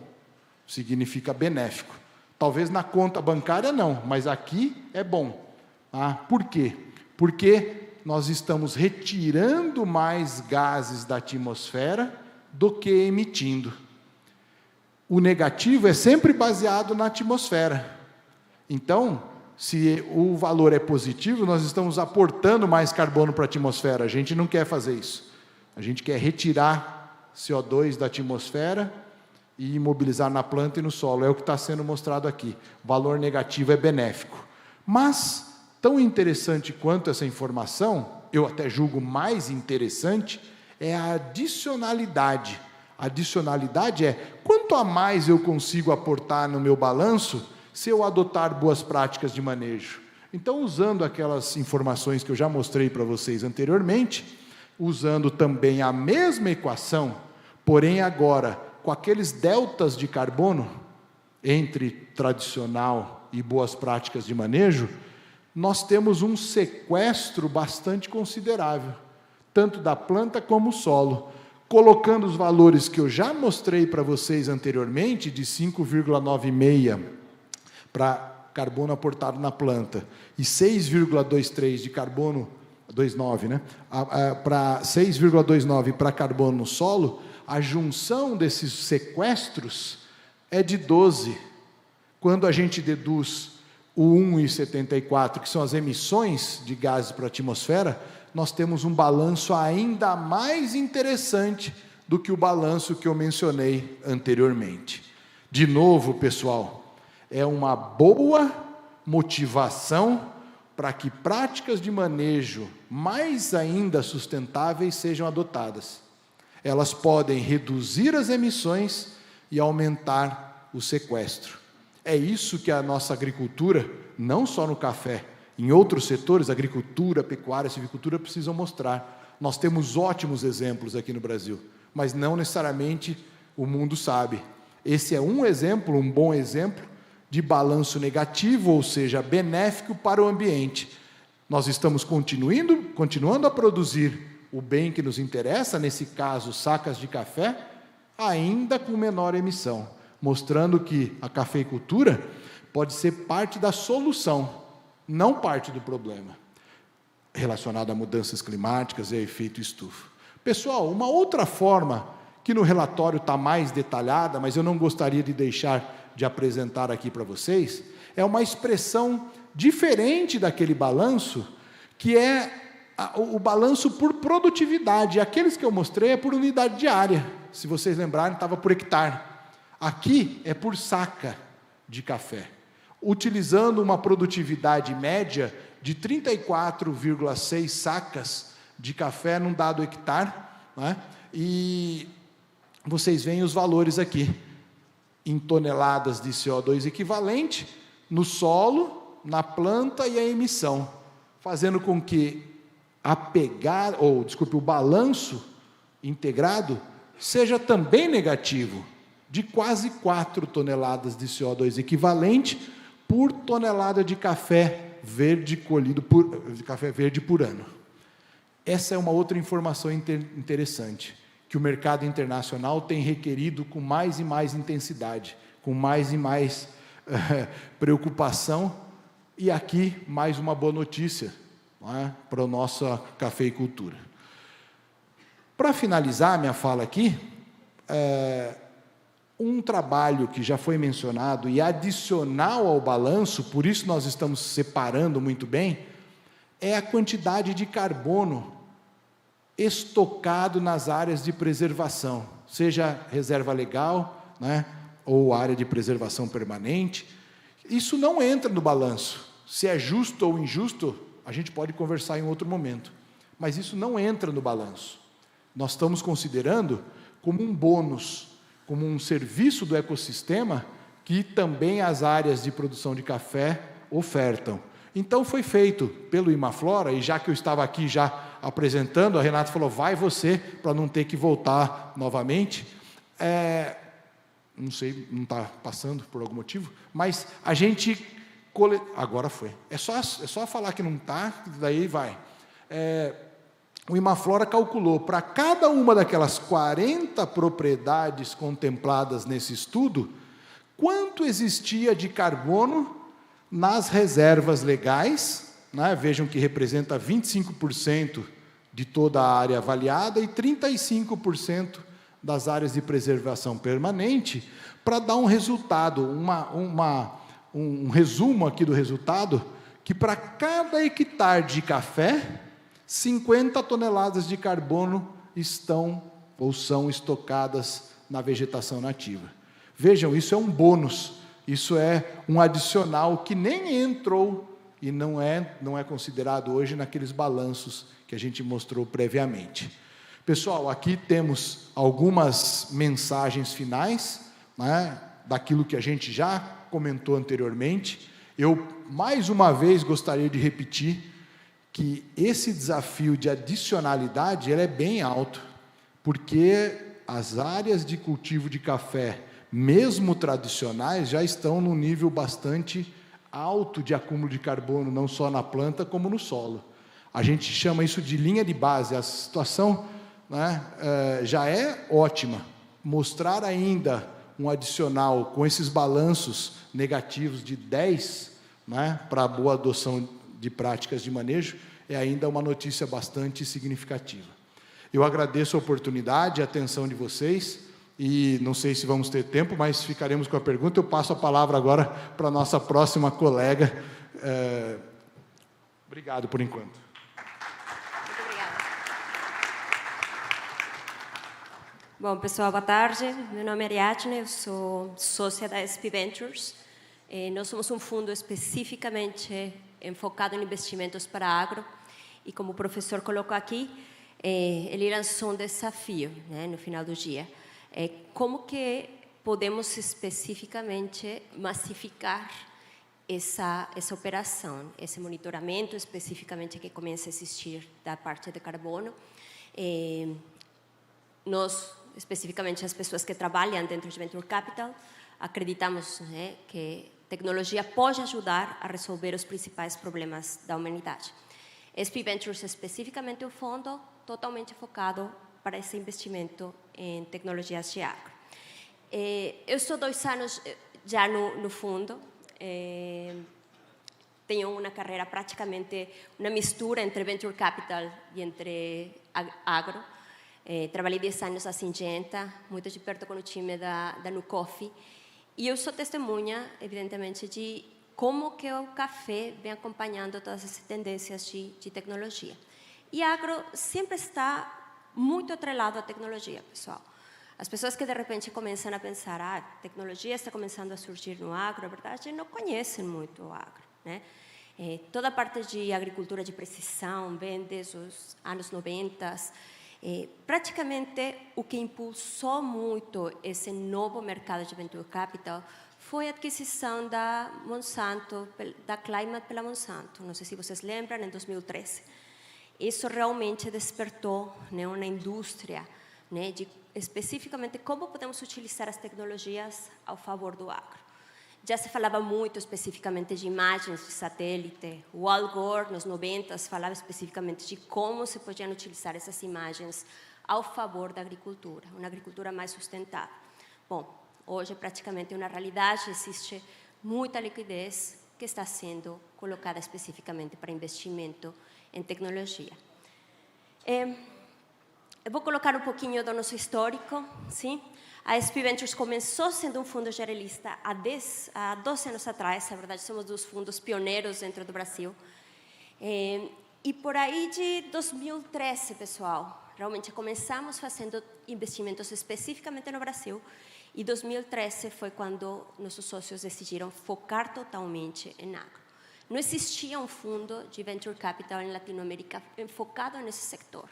significa benéfico. Talvez na conta bancária não, mas aqui é bom. Por quê? Porque nós estamos retirando mais gases da atmosfera do que emitindo. O negativo é sempre baseado na atmosfera. Então, se o valor é positivo, nós estamos aportando mais carbono para a atmosfera. A gente não quer fazer isso. A gente quer retirar CO2 da atmosfera e imobilizar na planta e no solo. É o que está sendo mostrado aqui. O valor negativo é benéfico. Mas, tão interessante quanto essa informação, eu até julgo mais interessante, é a adicionalidade. A adicionalidade é quanto a mais eu consigo aportar no meu balanço se eu adotar boas práticas de manejo. Então, usando aquelas informações que eu já mostrei para vocês anteriormente, usando também a mesma equação, porém agora com aqueles deltas de carbono entre tradicional e boas práticas de manejo, nós temos um sequestro bastante considerável, tanto da planta como o solo. Colocando os valores que eu já mostrei para vocês anteriormente, de 5,96 para carbono aportado na planta e 6,23 de carbono 2,9, né? Para 6,29 para carbono no solo, a junção desses sequestros é de 12. Quando a gente deduz o 1,74, que são as emissões de gases para a atmosfera, nós temos um balanço ainda mais interessante do que o balanço que eu mencionei anteriormente. De novo, pessoal, é uma boa motivação para que práticas de manejo mais ainda sustentáveis sejam adotadas. Elas podem reduzir as emissões e aumentar o sequestro. É isso que a nossa agricultura, não só no café, em outros setores, agricultura, pecuária, silvicultura, precisam mostrar. Nós temos ótimos exemplos aqui no Brasil, mas não necessariamente o mundo sabe. Esse é um exemplo, um bom exemplo, de balanço negativo, ou seja, benéfico para o ambiente. Nós estamos continuando a produzir o bem que nos interessa, nesse caso, sacas de café, ainda com menor emissão, mostrando que a cafeicultura pode ser parte da solução, não parte do problema, relacionado a mudanças climáticas e a efeito estufa. Pessoal, uma outra forma, que no relatório está mais detalhada, mas eu não gostaria de deixar de apresentar aqui para vocês, é uma expressão diferente daquele balanço, que é o balanço por produtividade. Aqueles que eu mostrei é por unidade diária, se vocês lembrarem, estava por hectare. Aqui é por saca de café, utilizando uma produtividade média de 34,6 sacas de café num dado hectare, né? E vocês veem os valores aqui, em toneladas de CO2 equivalente, no solo, na planta e a emissão, fazendo com que o balanço integrado seja também negativo, de quase 4 toneladas de CO2 equivalente por tonelada de café verde colhido por ano. Essa é uma outra informação interessante, que o mercado internacional tem requerido com mais e mais intensidade, com mais e mais preocupação, e aqui mais uma boa notícia, não é, para a nossa cafeicultura. Para finalizar minha fala aqui, um trabalho que já foi mencionado e adicional ao balanço, por isso nós estamos separando muito bem, é a quantidade de carbono estocado nas áreas de preservação, seja reserva legal, né, ou área de preservação permanente. Isso não entra no balanço. Se é justo ou injusto, a gente pode conversar em outro momento, mas isso não entra no balanço. Nós estamos considerando como um bônus, como um serviço do ecossistema que também as áreas de produção de café ofertam. Então foi feito pelo Imaflora, e já que eu estava aqui já apresentando, a Renata falou, vai você, para não ter que voltar novamente. Não sei, não está passando por algum motivo, mas a gente... Agora foi. É só falar que não está, daí vai. O Imaflora calculou, para cada uma daquelas 40 propriedades contempladas nesse estudo, quanto existia de carbono nas reservas legais, né? Vejam que representa 25% de toda a área avaliada e 35% das áreas de preservação permanente, para dar um resultado, um resumo aqui do resultado, que para cada hectare de café, 50 toneladas de carbono estão ou são estocadas na vegetação nativa. Vejam, isso é um bônus, isso é um adicional que nem entrou e não é considerado hoje naqueles balanços que a gente mostrou previamente. Pessoal, aqui temos algumas mensagens finais, né, daquilo que a gente já comentou anteriormente. Eu, mais uma vez, gostaria de repetir que esse desafio de adicionalidade ele é bem alto, porque as áreas de cultivo de café, mesmo tradicionais, já estão num nível bastante alto de acúmulo de carbono, não só na planta, como no solo. A gente chama isso de linha de base. A situação, né, já é ótima. Mostrar ainda um adicional com esses balanços negativos de 10, né, para a boa adoção de práticas de manejo, é ainda uma notícia bastante significativa. Eu agradeço a oportunidade e a atenção de vocês, e não sei se vamos ter tempo, mas ficaremos com a pergunta. Eu passo a palavra agora para a nossa próxima colega. Obrigado por enquanto. Muito obrigada. Bom, pessoal, boa tarde. Meu nome é Ariadne, eu sou sócia da SP Ventures. Nós somos um fundo especificamente enfocado em investimentos para agro, e como o professor colocou aqui, ele lançou um desafio, né, no final do dia. Como que podemos especificamente massificar essa operação, esse monitoramento especificamente que começa a existir da parte de carbono. Nós, especificamente as pessoas que trabalham dentro de Venture Capital, acreditamos, né, que tecnologia pode ajudar a resolver os principais problemas da humanidade. SP Ventures é especificamente um fundo totalmente focado para esse investimento em tecnologias de agro. Eu estou 2 anos já no fundo, tenho uma carreira praticamente uma mistura entre Venture Capital e entre agro. Trabalhei 10 anos na Syngenta, muito de perto com o time da Nucoffee, e eu sou testemunha, evidentemente, de como que o café vem acompanhando todas essas tendências de tecnologia. E agro sempre está muito atrelado à tecnologia, pessoal. As pessoas que de repente começam a pensar, a tecnologia está começando a surgir no agro, na verdade, não conhecem muito o agro, né? Toda a parte de agricultura de precisão vem desde os anos 90. Praticamente o que impulsou muito esse novo mercado de venture capital foi a aquisição da Monsanto, da Climate pela Monsanto. Não sei se vocês lembram, em 2013. Isso realmente despertou, né, uma indústria, né, de especificamente como podemos utilizar as tecnologias ao favor do agro. Já se falava muito especificamente de imagens de satélite. O Al Gore, nos 90, falava especificamente de como se podiam utilizar essas imagens ao favor da agricultura, uma agricultura mais sustentável. Bom, hoje praticamente é uma realidade, existe muita liquidez que está sendo colocada especificamente para investimento em tecnologia. Eu vou colocar um pouquinho do nosso histórico, sim? A SP Ventures começou sendo um fundo generalista há 12 anos atrás, na verdade somos dos fundos pioneiros dentro do Brasil. E por aí de 2013, pessoal, realmente começamos fazendo investimentos especificamente no Brasil, e 2013 foi quando nossos sócios decidiram focar totalmente em agro. Não existia um fundo de Venture Capital em Latinoamérica focado nesse setor.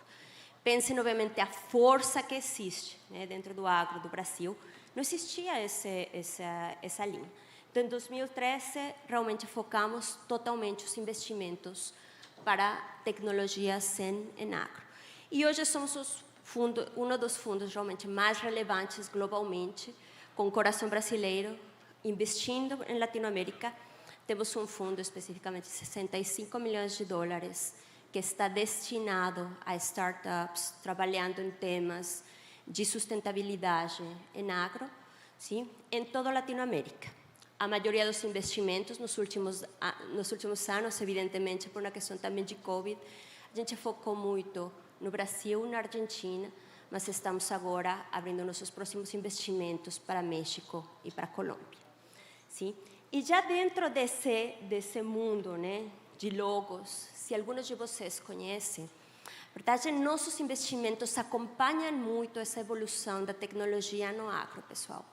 Pensem, obviamente, a força que existe, né, dentro do agro do Brasil. Não existia essa linha. Então, em 2013, realmente focamos totalmente os investimentos para tecnologias em agro. E hoje somos um dos fundos realmente mais relevantes globalmente, com o coração brasileiro, investindo em Latinoamérica. Temos um fundo especificamente de $65 milhões, que está destinado a startups trabalhando em temas de sustentabilidade em agro, sim, em toda a Latinoamérica. A maioria dos investimentos nos últimos anos, evidentemente, por uma questão também de Covid, a gente focou muito no Brasil, na Argentina, mas estamos agora abrindo nossos próximos investimentos para México e para Colômbia. Sim? E já dentro desse mundo, né, de logos, se alguns de vocês conhecem, na verdade, nossos investimentos acompanham muito essa evolução da tecnologia no agro, pessoal.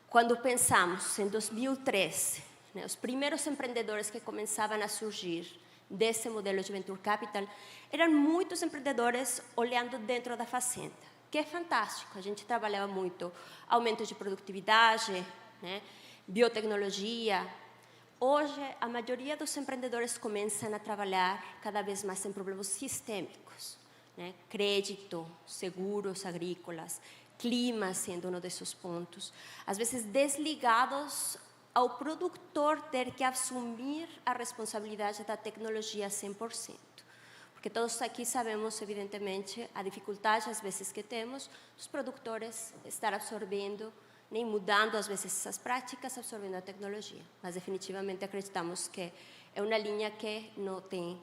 Quando pensamos em 2013, né, os primeiros empreendedores que começavam a surgir desse modelo de Venture Capital eram muitos empreendedores olhando dentro da fazenda, que é fantástico. A gente trabalhava muito aumento de produtividade, né, biotecnologia. Hoje, a maioria dos empreendedores começam a trabalhar cada vez mais em problemas sistêmicos, né? Crédito, seguros agrícolas, clima sendo um desses pontos, às vezes desligados ao produtor ter que assumir a responsabilidade da tecnologia 100%. Porque todos aqui sabemos, evidentemente, a dificuldade às vezes que temos os produtores estar absorvendo, nem mudando às vezes essas práticas, absorvendo a tecnologia. Mas definitivamente acreditamos que é uma linha que não tem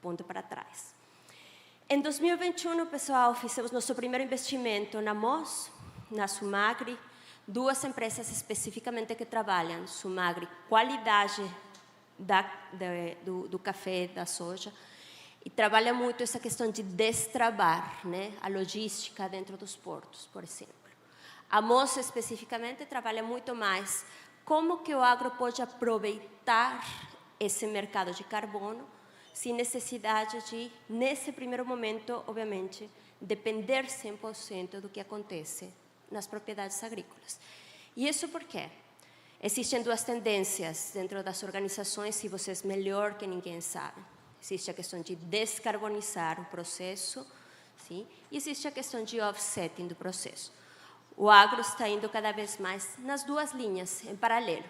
ponto para trás. Em 2021, pessoal, fizemos nosso primeiro investimento na MOS, na Sumagri, duas empresas especificamente que trabalham, Sumagri, qualidade do café, da soja, e trabalha muito essa questão de destravar, né, a logística dentro dos portos, por exemplo. A MOS, especificamente, trabalha muito mais como que o agro pode aproveitar esse mercado de carbono sem necessidade de, nesse primeiro momento, obviamente, depender 100% do que acontece nas propriedades agrícolas. E isso por quê? Existem duas tendências dentro das organizações, e vocês melhor que ninguém sabem. Existe a questão de descarbonizar o processo, sim? E existe a questão de offsetting do processo. O agro está indo cada vez mais nas duas linhas, em paralelo,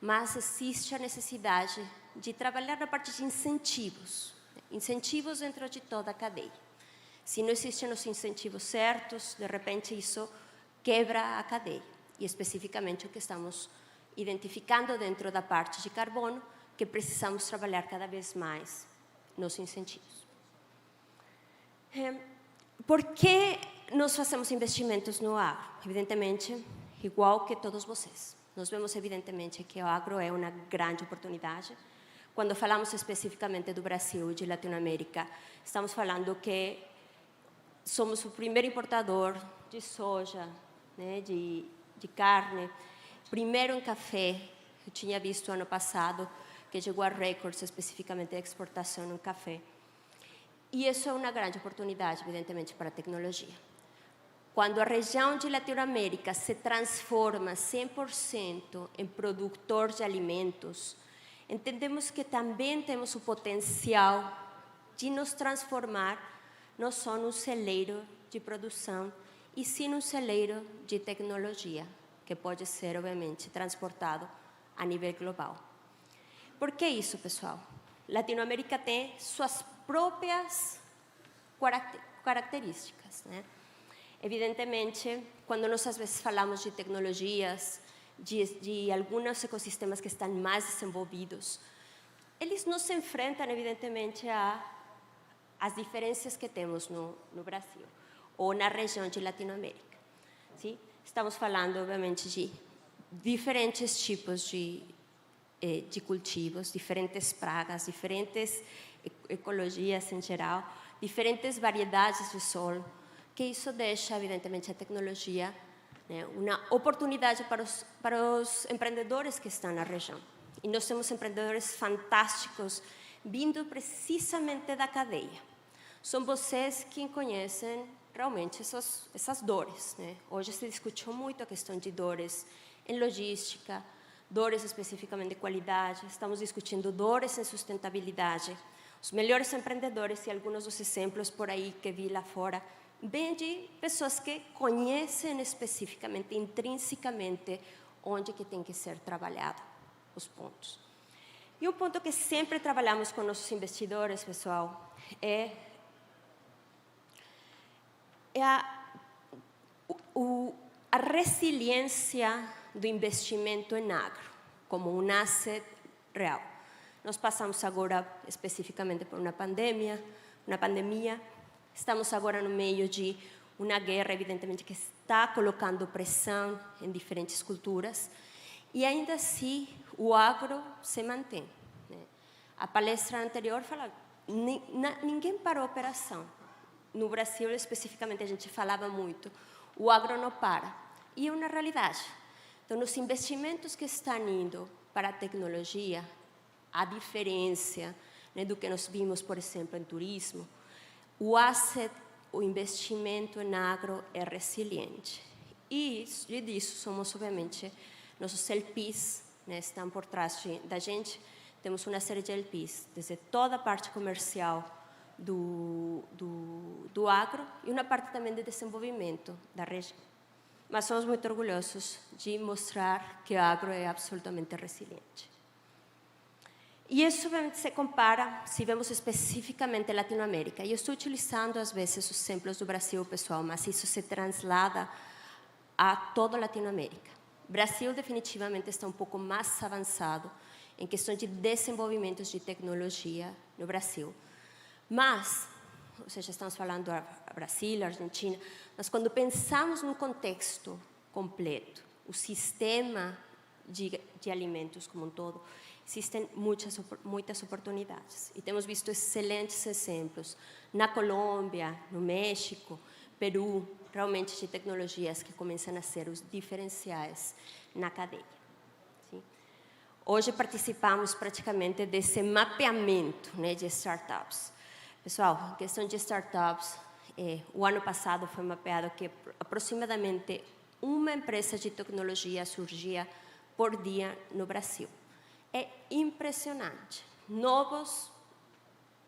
mas existe a necessidade de trabalhar na parte de incentivos, incentivos dentro de toda a cadeia. Se não existem os incentivos certos, de repente isso quebra a cadeia, e especificamente o que estamos identificando dentro da parte de carbono, que precisamos trabalhar cada vez mais nos incentivos. Por que nós fazemos investimentos no agro? Evidentemente, igual que todos vocês. Nós vemos, evidentemente, que o agro é uma grande oportunidade. Quando falamos especificamente do Brasil e de Latinoamérica, estamos falando que somos o primeiro importador de soja, né, de carne, primeiro em café. Eu tinha visto ano passado que chegou a recordes especificamente de exportação em café. E isso é uma grande oportunidade, evidentemente, para a tecnologia. Quando a região de Latinoamérica se transforma 100% em produtor de alimentos, entendemos que também temos o potencial de nos transformar não só num celeiro de produção, e sim num celeiro de tecnologia, que pode ser, obviamente, transportado a nível global. Por que isso, pessoal? Latinoamérica tem suas próprias características, né? Evidentemente, quando nós às vezes falamos de tecnologias, de alguns ecossistemas que estão mais desenvolvidos, eles não se enfrentam, evidentemente, às diferenças que temos no Brasil ou na região de Latinoamérica. Sim? Estamos falando, obviamente, de diferentes tipos de cultivos, diferentes pragas, diferentes ecologias em geral, diferentes variedades de solo, que isso deixa, evidentemente, a tecnologia, né, uma oportunidade para os empreendedores que estão na região. E nós temos empreendedores fantásticos vindo precisamente da cadeia. São vocês quem conhecem realmente essas dores, né? Hoje se discutiu muito a questão de dores em logística, dores especificamente de qualidade, estamos discutindo dores em sustentabilidade. Os melhores empreendedores, e alguns dos exemplos por aí que vi lá fora, vêm de pessoas que conhecem especificamente, intrinsecamente, onde que tem que ser trabalhado os pontos. E um ponto que sempre trabalhamos com nossos investidores, pessoal, é a resiliência do investimento em agro, como um asset real. Nós passamos agora especificamente por uma pandemia, estamos agora no meio de uma guerra, evidentemente, que está colocando pressão em diferentes culturas, e ainda assim o agro se mantém, né? A palestra anterior falava, ninguém parou a operação. No Brasil, especificamente, a gente falava muito, o agro não para, e é uma realidade. Então, os investimentos que estão indo para a tecnologia, a diferença, né, do que nós vimos, por exemplo, em turismo, o investimento em agro é resiliente. E disso somos, obviamente, nossos LPs, né, estão por trás da gente. Temos uma série de LPs, desde toda a parte comercial do agro e uma parte também de desenvolvimento da região. Mas somos muito orgulhosos de mostrar que o agro é absolutamente resiliente. E isso obviamente se compara, se vemos especificamente Latinoamérica. Eu estou utilizando às vezes os exemplos do Brasil, pessoal, mas isso se translada a toda a Latinoamérica. O Brasil definitivamente está um pouco mais avançado em questão de desenvolvimentos de tecnologia no Brasil. Mas, ou seja, estamos falando a Brasil, a Argentina, mas quando pensamos no contexto completo, o sistema de alimentos como um todo, existem muitas oportunidades. E temos visto excelentes exemplos na Colômbia, no México, Peru, realmente de tecnologias que começam a ser os diferenciais na cadeia. Sim? Hoje participamos praticamente desse mapeamento, né, de startups. Pessoal, questão de startups, o ano passado foi mapeado que aproximadamente uma empresa de tecnologia surgia por dia no Brasil. É impressionante. Novos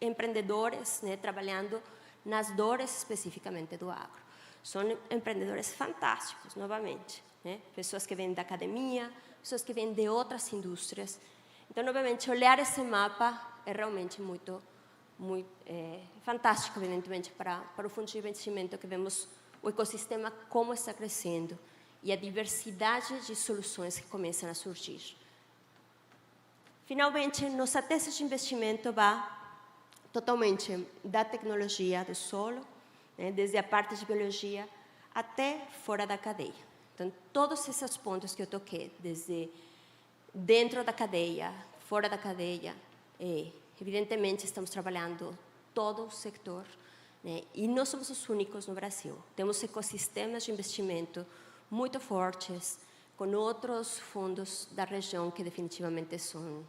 empreendedores, né, trabalhando nas dores especificamente do agro. São empreendedores fantásticos, novamente. Né? Pessoas que vêm da academia, pessoas que vêm de outras indústrias. Então, novamente, olhar esse mapa é realmente muito fantástico, evidentemente, para o fundo de investimento, que vemos o ecossistema como está crescendo e a diversidade de soluções que começam a surgir. Finalmente, nossa tese de investimento vai totalmente da tecnologia do solo, né, desde a parte de biologia até fora da cadeia. Então, todos esses pontos que eu toquei, desde dentro da cadeia, fora da cadeia, evidentemente estamos trabalhando todo o setor, né, e não somos os únicos no Brasil. Temos ecossistemas de investimento muito fortes, com outros fundos da região que definitivamente são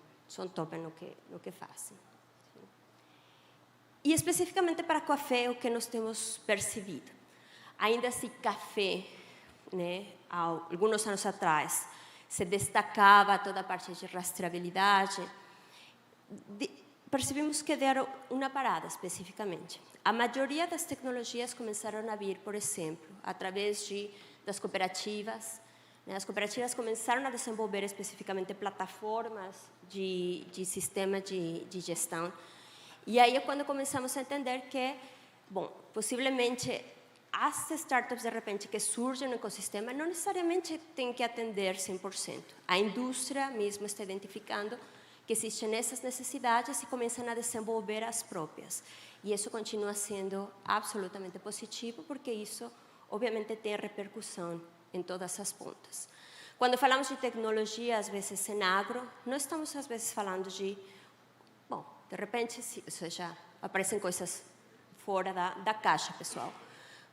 top no que fazem. E especificamente para café, o que nós temos percebido? Ainda se café, né, há alguns anos atrás, se destacava toda a parte de rastreabilidade, percebemos que deram uma parada especificamente. A maioria das tecnologias começaram a vir, por exemplo, através das cooperativas. As cooperativas começaram a desenvolver especificamente plataformas de sistema de gestão. E aí é quando começamos a entender que, bom, possivelmente as startups, de repente, que surgem no ecossistema, não necessariamente têm que atender 100%. A indústria mesmo está identificando que existem essas necessidades e começam a desenvolver as próprias. E isso continua sendo absolutamente positivo, porque isso, obviamente, tem repercussão em todas as pontas. Quando falamos de tecnologia, às vezes em agro, não estamos às vezes falando de, bom, de repente, ou seja, aparecem coisas fora da caixa, pessoal.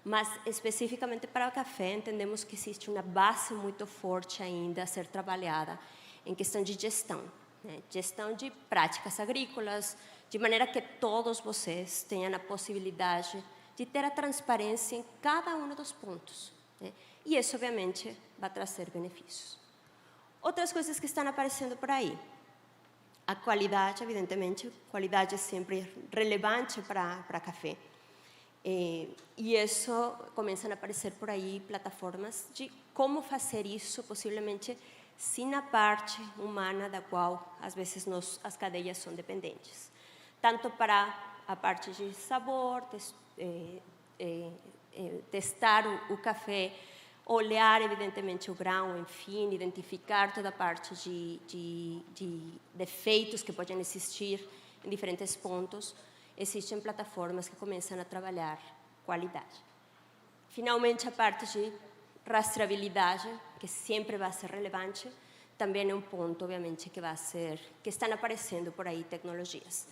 Mas especificamente para o café, entendemos que existe uma base muito forte ainda a ser trabalhada em questão de gestão, né? Gestão de práticas agrícolas, de maneira que todos vocês tenham a possibilidade de ter a transparência em cada um dos pontos, né? E isso, obviamente, vai trazer benefícios. Outras coisas que estão aparecendo por aí. A qualidade, evidentemente, qualidade é sempre relevante para café. E isso começam a aparecer por aí plataformas de como fazer isso, possivelmente, sem a parte humana da qual, às vezes, as cadeias são dependentes. Tanto para a parte de sabor, testar o café, olhar, evidentemente, o grão, enfim, identificar toda a parte de defeitos que podem existir em diferentes pontos. Existem plataformas que começam a trabalhar qualidade. Finalmente, a parte de rastreabilidade, que sempre vai ser relevante, também é um ponto, obviamente, que estão aparecendo por aí tecnologias.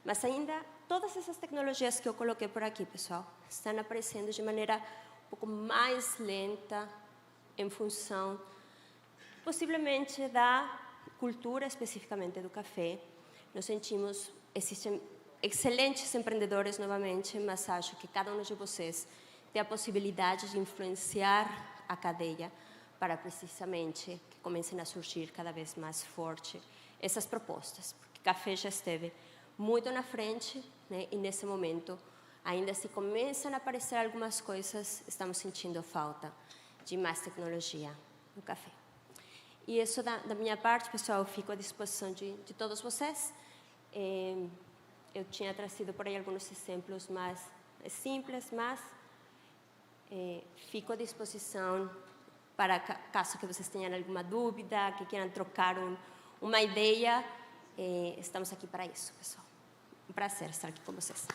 Mas ainda, todas essas tecnologias que eu coloquei por aqui, pessoal, estão aparecendo de maneira um pouco mais lenta, em função, possivelmente, da cultura, especificamente do café. Nós sentimos, existem excelentes empreendedores, novamente, mas acho que cada um de vocês tem a possibilidade de influenciar a cadeia para, precisamente, que comecem a surgir cada vez mais forte essas propostas. Porque o café já esteve muito na frente, né? E, nesse momento, ainda se começam a aparecer algumas coisas, estamos sentindo falta de mais tecnologia no café. E isso, da minha parte, pessoal, eu fico à disposição de todos vocês. Eu tinha trazido por aí alguns exemplos mais simples, mas fico à disposição para caso que vocês tenham alguma dúvida, que queiram trocar uma ideia, estamos aqui para isso, pessoal. Um prazer estar aqui com vocês.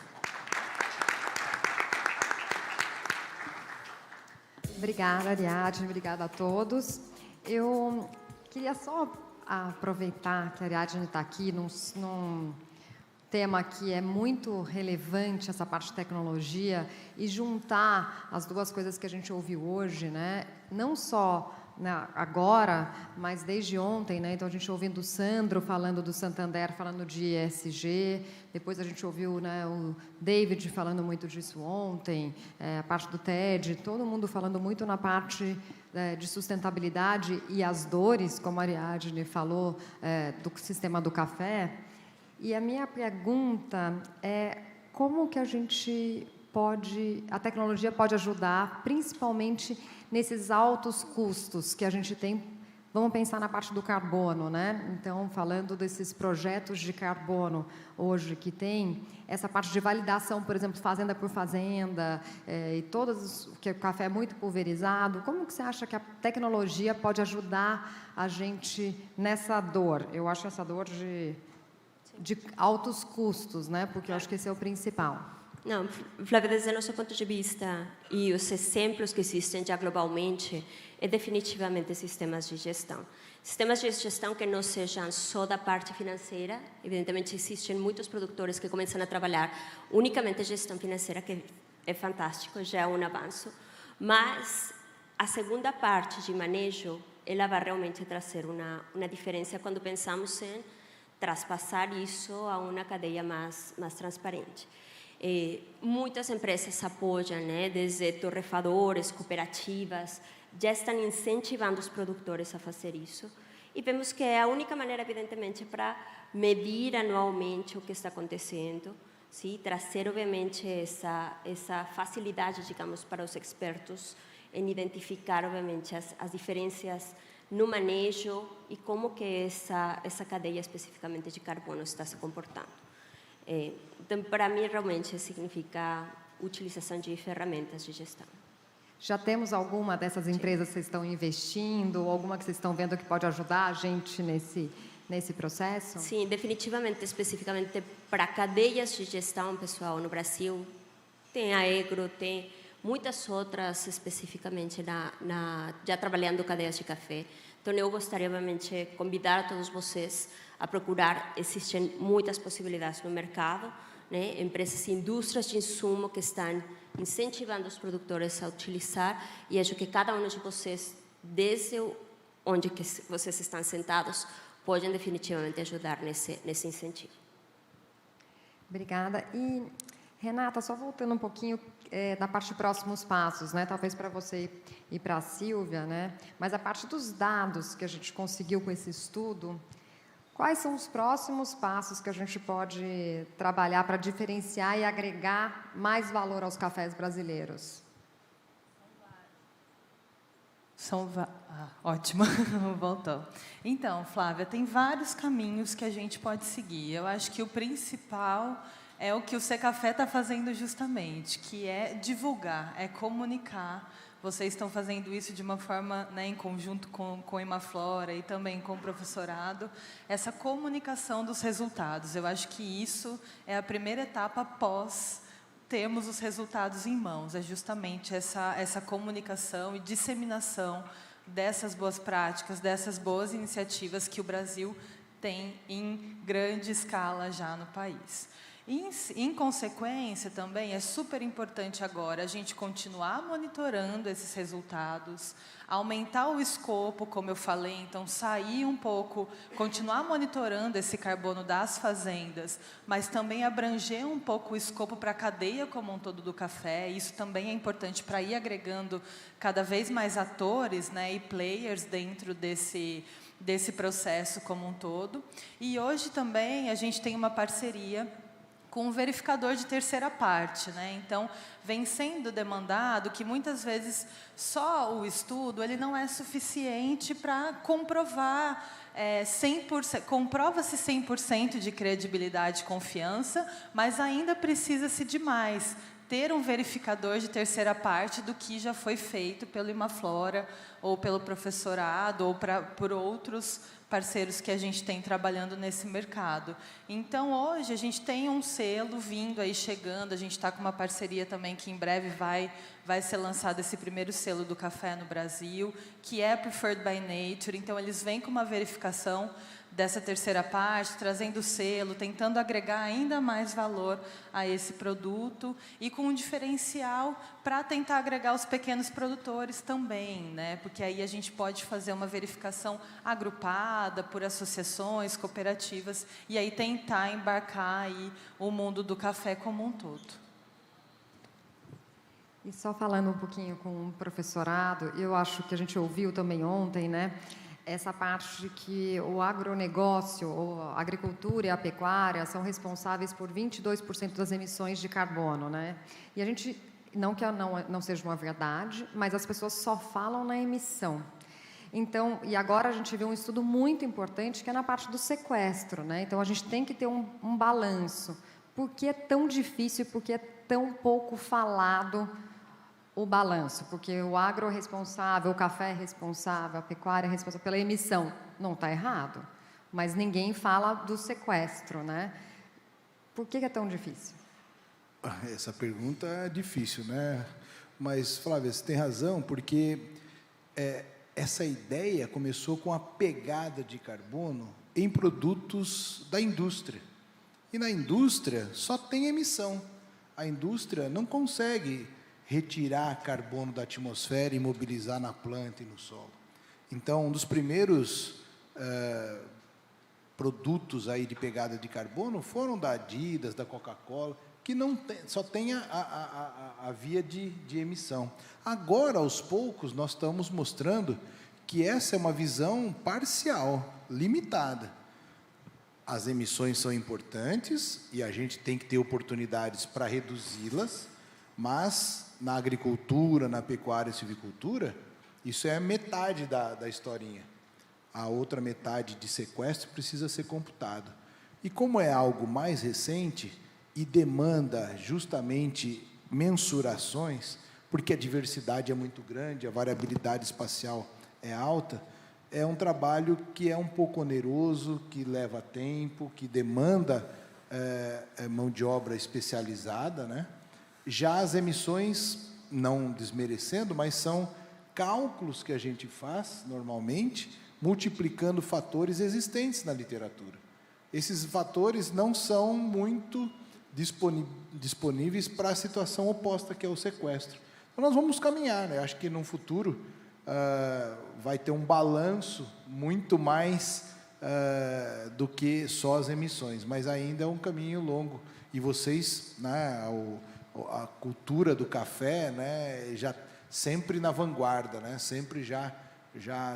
Obrigada, Ariadne, obrigada a todos. Eu queria só aproveitar que a Ariadne está aqui num tema que é muito relevante, essa parte de tecnologia, e juntar as duas coisas que a gente ouviu hoje, né? Não só agora, mas desde ontem, né? Então a gente ouvindo o Sandro falando do Santander, falando de ESG, depois a gente ouviu, né, o David falando muito disso ontem, a parte do TED, todo mundo falando muito na parte de sustentabilidade e as dores, como a Ariadne falou, do sistema do café. E a minha pergunta é como que a tecnologia pode ajudar, principalmente nesses altos custos que a gente tem. Vamos pensar na parte do carbono, né? Então, falando desses projetos de carbono hoje que tem, essa parte de validação, por exemplo, fazenda por fazenda, e que o café é muito pulverizado, como que você acha que a tecnologia pode ajudar a gente nessa dor? Eu acho essa dor de altos custos, né? Porque eu acho que esse é o principal. Não, Flávia, desde o nosso ponto de vista e os exemplos que existem já globalmente, é definitivamente sistemas de gestão. Sistemas de gestão que não sejam só da parte financeira. Evidentemente, existem muitos produtores que começam a trabalhar unicamente gestão financeira, que é fantástico, já é um avanço. Mas a segunda parte de manejo, ela vai realmente trazer uma diferença quando pensamos em traspassar isso a uma cadeia mais transparente. Muitas empresas apoiam, né, desde torrefadores, cooperativas, já estão incentivando os produtores a fazer isso. E vemos que é a única maneira, evidentemente, para medir anualmente o que está acontecendo, sim? Trazer, obviamente, essa facilidade, digamos, para os expertos em identificar, obviamente, as diferenças no manejo e como que essa cadeia especificamente de carbono está se comportando. Então, para mim, realmente significa utilização de ferramentas de gestão. Já temos alguma dessas empresas que vocês estão investindo, ou alguma que vocês estão vendo que pode ajudar a gente nesse processo? Sim, definitivamente, especificamente para cadeias de gestão, pessoal, no Brasil, tem a Egro, tem muitas outras especificamente já trabalhando cadeias de café. Então, eu gostaria, obviamente, de convidar a todos vocês a procurar. Existem muitas possibilidades no mercado, né? Empresas e indústrias de insumo que estão incentivando os produtores a utilizar, e acho que cada um de vocês, desde onde que vocês estão sentados, podem definitivamente ajudar nesse incentivo. Obrigada. E, Renata, só voltando um pouquinho da parte de próximos passos, né? Talvez para você e para a Sílvia, né? Mas a parte dos dados que a gente conseguiu com esse estudo, quais são os próximos passos que a gente pode trabalhar para diferenciar e agregar mais valor aos cafés brasileiros? Ótimo, voltou. Então, Flávia, tem vários caminhos que a gente pode seguir. Eu acho que o principal é o que o Secafé está fazendo justamente, que é divulgar, é comunicar. Vocês estão fazendo isso de uma forma, né, em conjunto com a Imaflora e também com o professorado, essa comunicação dos resultados. Eu acho que isso é a primeira etapa após termos os resultados em mãos, é justamente essa comunicação e disseminação dessas boas práticas, dessas boas iniciativas que o Brasil tem em grande escala já no país. Em consequência, também, é super importante agora a gente continuar monitorando esses resultados, aumentar o escopo, como eu falei, então sair um pouco, continuar monitorando esse carbono das fazendas, mas também abranger um pouco o escopo para a cadeia como um todo do café. Isso também é importante para ir agregando cada vez mais atores, né, e players dentro desse processo como um todo. E hoje também a gente tem uma parceria com um verificador de terceira parte, né? Então, vem sendo demandado que muitas vezes só o estudo ele não é suficiente para comprovar 100%, comprova-se 100% de credibilidade e confiança, mas ainda precisa-se de mais. Ter um verificador de terceira parte do que já foi feito pelo Imaflora, ou pelo professorado, ou por outros parceiros que a gente tem trabalhando nesse mercado. Então, hoje, a gente tem um selo vindo aí, chegando, a gente está com uma parceria também que em breve vai ser lançado esse primeiro selo do café no Brasil, que é Preferred by Nature. Então, eles vêm com uma verificação dessa terceira parte, trazendo selo, tentando agregar ainda mais valor a esse produto e com um diferencial para tentar agregar os pequenos produtores também, né? Porque aí a gente pode fazer uma verificação agrupada por associações, cooperativas e aí tentar embarcar aí o mundo do café como um todo. E só falando um pouquinho com o professorado, eu acho que a gente ouviu também ontem, né? Essa parte de que o agronegócio, ou a agricultura e a pecuária são responsáveis por 22% das emissões de carbono, né? E a gente, não que não seja uma verdade, mas as pessoas só falam na emissão. Então, e agora a gente vê um estudo muito importante que é na parte do sequestro, né? Então, a gente tem que ter um balanço. Por que é tão difícil, por que é tão pouco falado o balanço, porque o agro é responsável, o café é responsável, a pecuária é responsável pela emissão. Não está errado, mas ninguém fala do sequestro, né? Por que é tão difícil? Essa pergunta é difícil, né? Mas, Flávia, você tem razão, porque essa ideia começou com a pegada de carbono em produtos da indústria. E na indústria só tem emissão. A indústria não consegue retirar carbono da atmosfera e mobilizar na planta e no solo. Então, um dos primeiros produtos aí de pegada de carbono foram da Adidas, da Coca-Cola, que não tem, só tem a via de emissão. Agora, aos poucos, nós estamos mostrando que essa é uma visão parcial, limitada. As emissões são importantes e a gente tem que ter oportunidades para reduzi-las, mas na agricultura, na pecuária e silvicultura, isso é metade da historinha. A outra metade de sequestro precisa ser computado. E como é algo mais recente e demanda justamente mensurações, porque a diversidade é muito grande, a variabilidade espacial é alta, é um trabalho que é um pouco oneroso, que leva tempo, que demanda mão de obra especializada, né? Já as emissões, não desmerecendo, mas são cálculos que a gente faz, normalmente, multiplicando fatores existentes na literatura. Esses fatores não são muito disponíveis para a situação oposta, que é o sequestro. Então, nós vamos caminhar, né? Acho que, no futuro, vai ter um balanço muito mais do que só as emissões, mas ainda é um caminho longo. E vocês, né, a cultura do café, né, já sempre na vanguarda, né, sempre já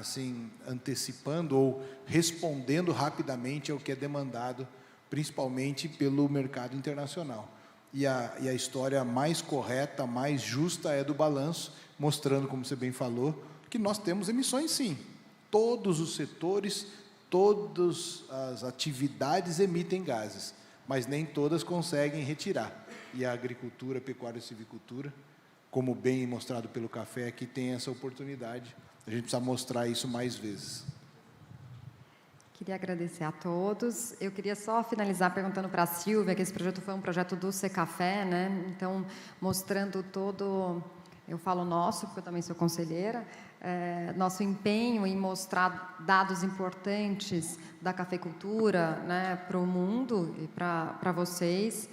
assim antecipando ou respondendo rapidamente ao que é demandado, principalmente pelo mercado internacional. E a história mais correta, mais justa é do balanço, mostrando, como você bem falou, que nós temos emissões, sim. Todos os setores, todas as atividades emitem gases, mas nem todas conseguem retirar. E a agricultura, a pecuária e a silvicultura, como bem mostrado pelo café, aqui tem essa oportunidade. A gente precisa mostrar isso mais vezes. Queria agradecer a todos. Eu queria só finalizar perguntando para a Silvia, que esse projeto foi um projeto do Secafé, né? Então, mostrando todo, eu falo nosso, porque eu também sou conselheira, nosso empenho em mostrar dados importantes da cafeicultura, né, para o mundo e para vocês.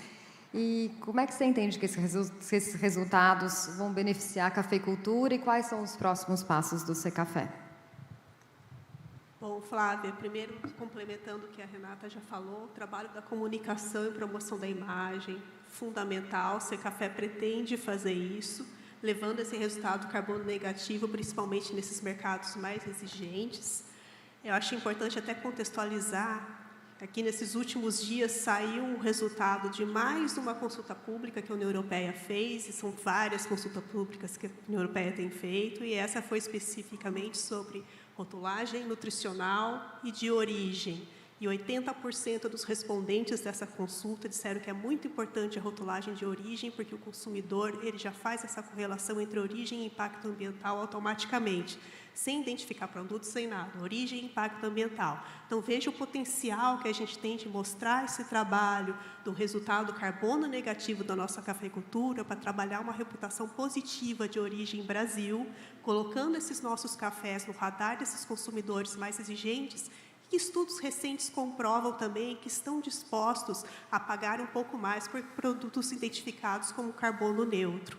E como é que você entende que esses resultados vão beneficiar a cafeicultura e quais são os próximos passos do Secafé? Bom, Flávia, primeiro, complementando o que a Renata já falou, o trabalho da comunicação e promoção da imagem, fundamental. O Secafé pretende fazer isso, levando esse resultado de carbono negativo, principalmente nesses mercados mais exigentes. Eu acho importante até contextualizar. Aqui, nesses últimos dias, saiu um resultado de mais uma consulta pública que a União Europeia fez, e são várias consultas públicas que a União Europeia tem feito, e essa foi especificamente sobre rotulagem nutricional e de origem. E 80% dos respondentes dessa consulta disseram que é muito importante a rotulagem de origem, porque o consumidor ele já faz essa correlação entre origem e impacto ambiental automaticamente, sem identificar produtos, sem nada, origem e impacto ambiental. Então, veja o potencial que a gente tem de mostrar esse trabalho do resultado carbono negativo da nossa cafeicultura para trabalhar uma reputação positiva de origem Brasil, colocando esses nossos cafés no radar desses consumidores mais exigentes. E estudos recentes comprovam também que estão dispostos a pagar um pouco mais por produtos identificados como carbono neutro.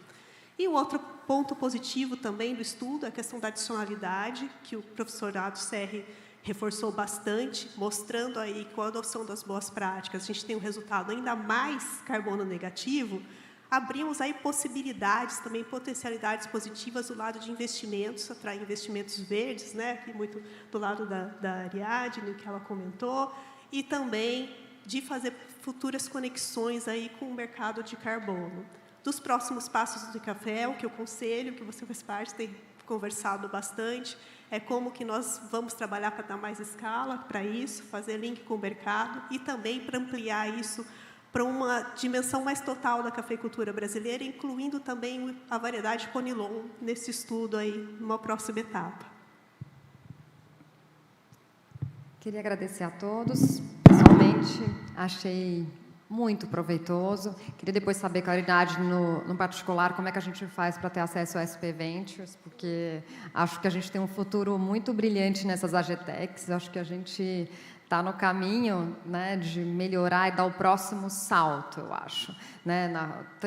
E o outro ponto positivo também do estudo é a questão da adicionalidade, que o professor Ado Serri reforçou bastante, mostrando aí com a adoção das boas práticas, a gente tem um resultado ainda mais carbono negativo. Abrimos aí possibilidades, também potencialidades positivas do lado de investimentos, atrair investimentos verdes, né, aqui muito do lado da Ariadne, que ela comentou, e também de fazer futuras conexões aí com o mercado de carbono. Dos próximos passos do café, o que eu conselho, que você faz parte, tem conversado bastante, é como que nós vamos trabalhar para dar mais escala para isso, fazer link com o mercado e também para ampliar isso para uma dimensão mais total da cafeicultura brasileira, incluindo também a variedade Conilon nesse estudo aí, numa próxima etapa. Queria agradecer a todos. Pessoalmente, achei muito proveitoso. Queria depois saber, Claridade, no particular, como é que a gente faz para ter acesso ao SP Ventures, porque acho que a gente tem um futuro muito brilhante nessas AGTECs. Acho que a gente está no caminho, né, de melhorar e dar o próximo salto, eu acho, né,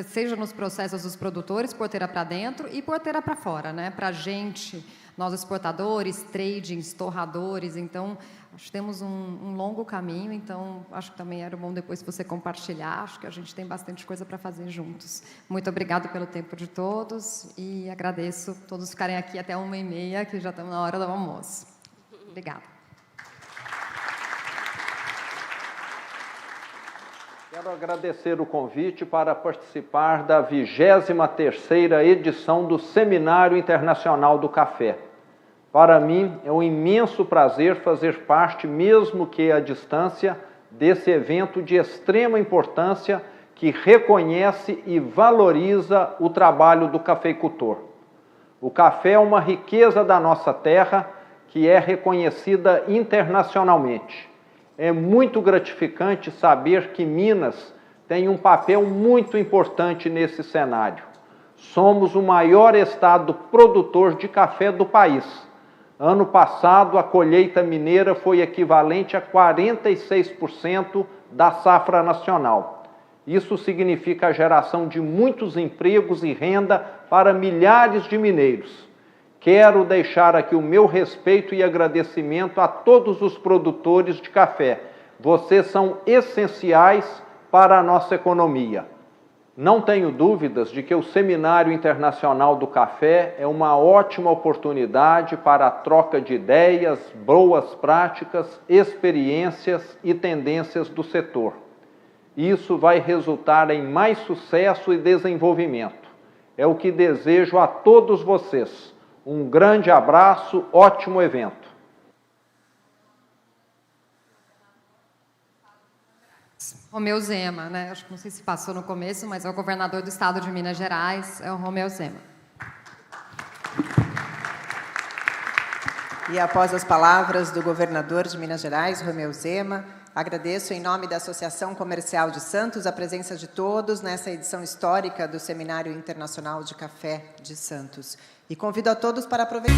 seja nos processos dos produtores, porteira para dentro e porteira para fora, né, para a gente, nós exportadores, tradings, torradores. Então, acho que temos um longo caminho, então acho que também era bom depois você compartilhar, acho que a gente tem bastante coisa para fazer juntos. Muito obrigado pelo tempo de todos e agradeço todos ficarem aqui até 1h30, que já estamos na hora do almoço. Obrigada. Quero agradecer o convite para participar da 23ª edição do Seminário Internacional do Café. Para mim, é um imenso prazer fazer parte, mesmo que à distância, desse evento de extrema importância que reconhece e valoriza o trabalho do cafeicultor. O café é uma riqueza da nossa terra que é reconhecida internacionalmente. É muito gratificante saber que Minas tem um papel muito importante nesse cenário. Somos o maior estado produtor de café do país. Ano passado, a colheita mineira foi equivalente a 46% da safra nacional. Isso significa a geração de muitos empregos e renda para milhares de mineiros. Quero deixar aqui o meu respeito e agradecimento a todos os produtores de café. Vocês são essenciais para a nossa economia. Não tenho dúvidas de que o Seminário Internacional do Café é uma ótima oportunidade para a troca de ideias, boas práticas, experiências e tendências do setor. Isso vai resultar em mais sucesso e desenvolvimento. É o que desejo a todos vocês. Um grande abraço, ótimo evento. Romeu Zema, né? Acho que não sei se passou no começo, mas é o governador do estado de Minas Gerais, é o Romeu Zema. E após as palavras do governador de Minas Gerais, Romeu Zema, agradeço em nome da Associação Comercial de Santos a presença de todos nessa edição histórica do Seminário Internacional de Café de Santos. E convido a todos para aproveitar.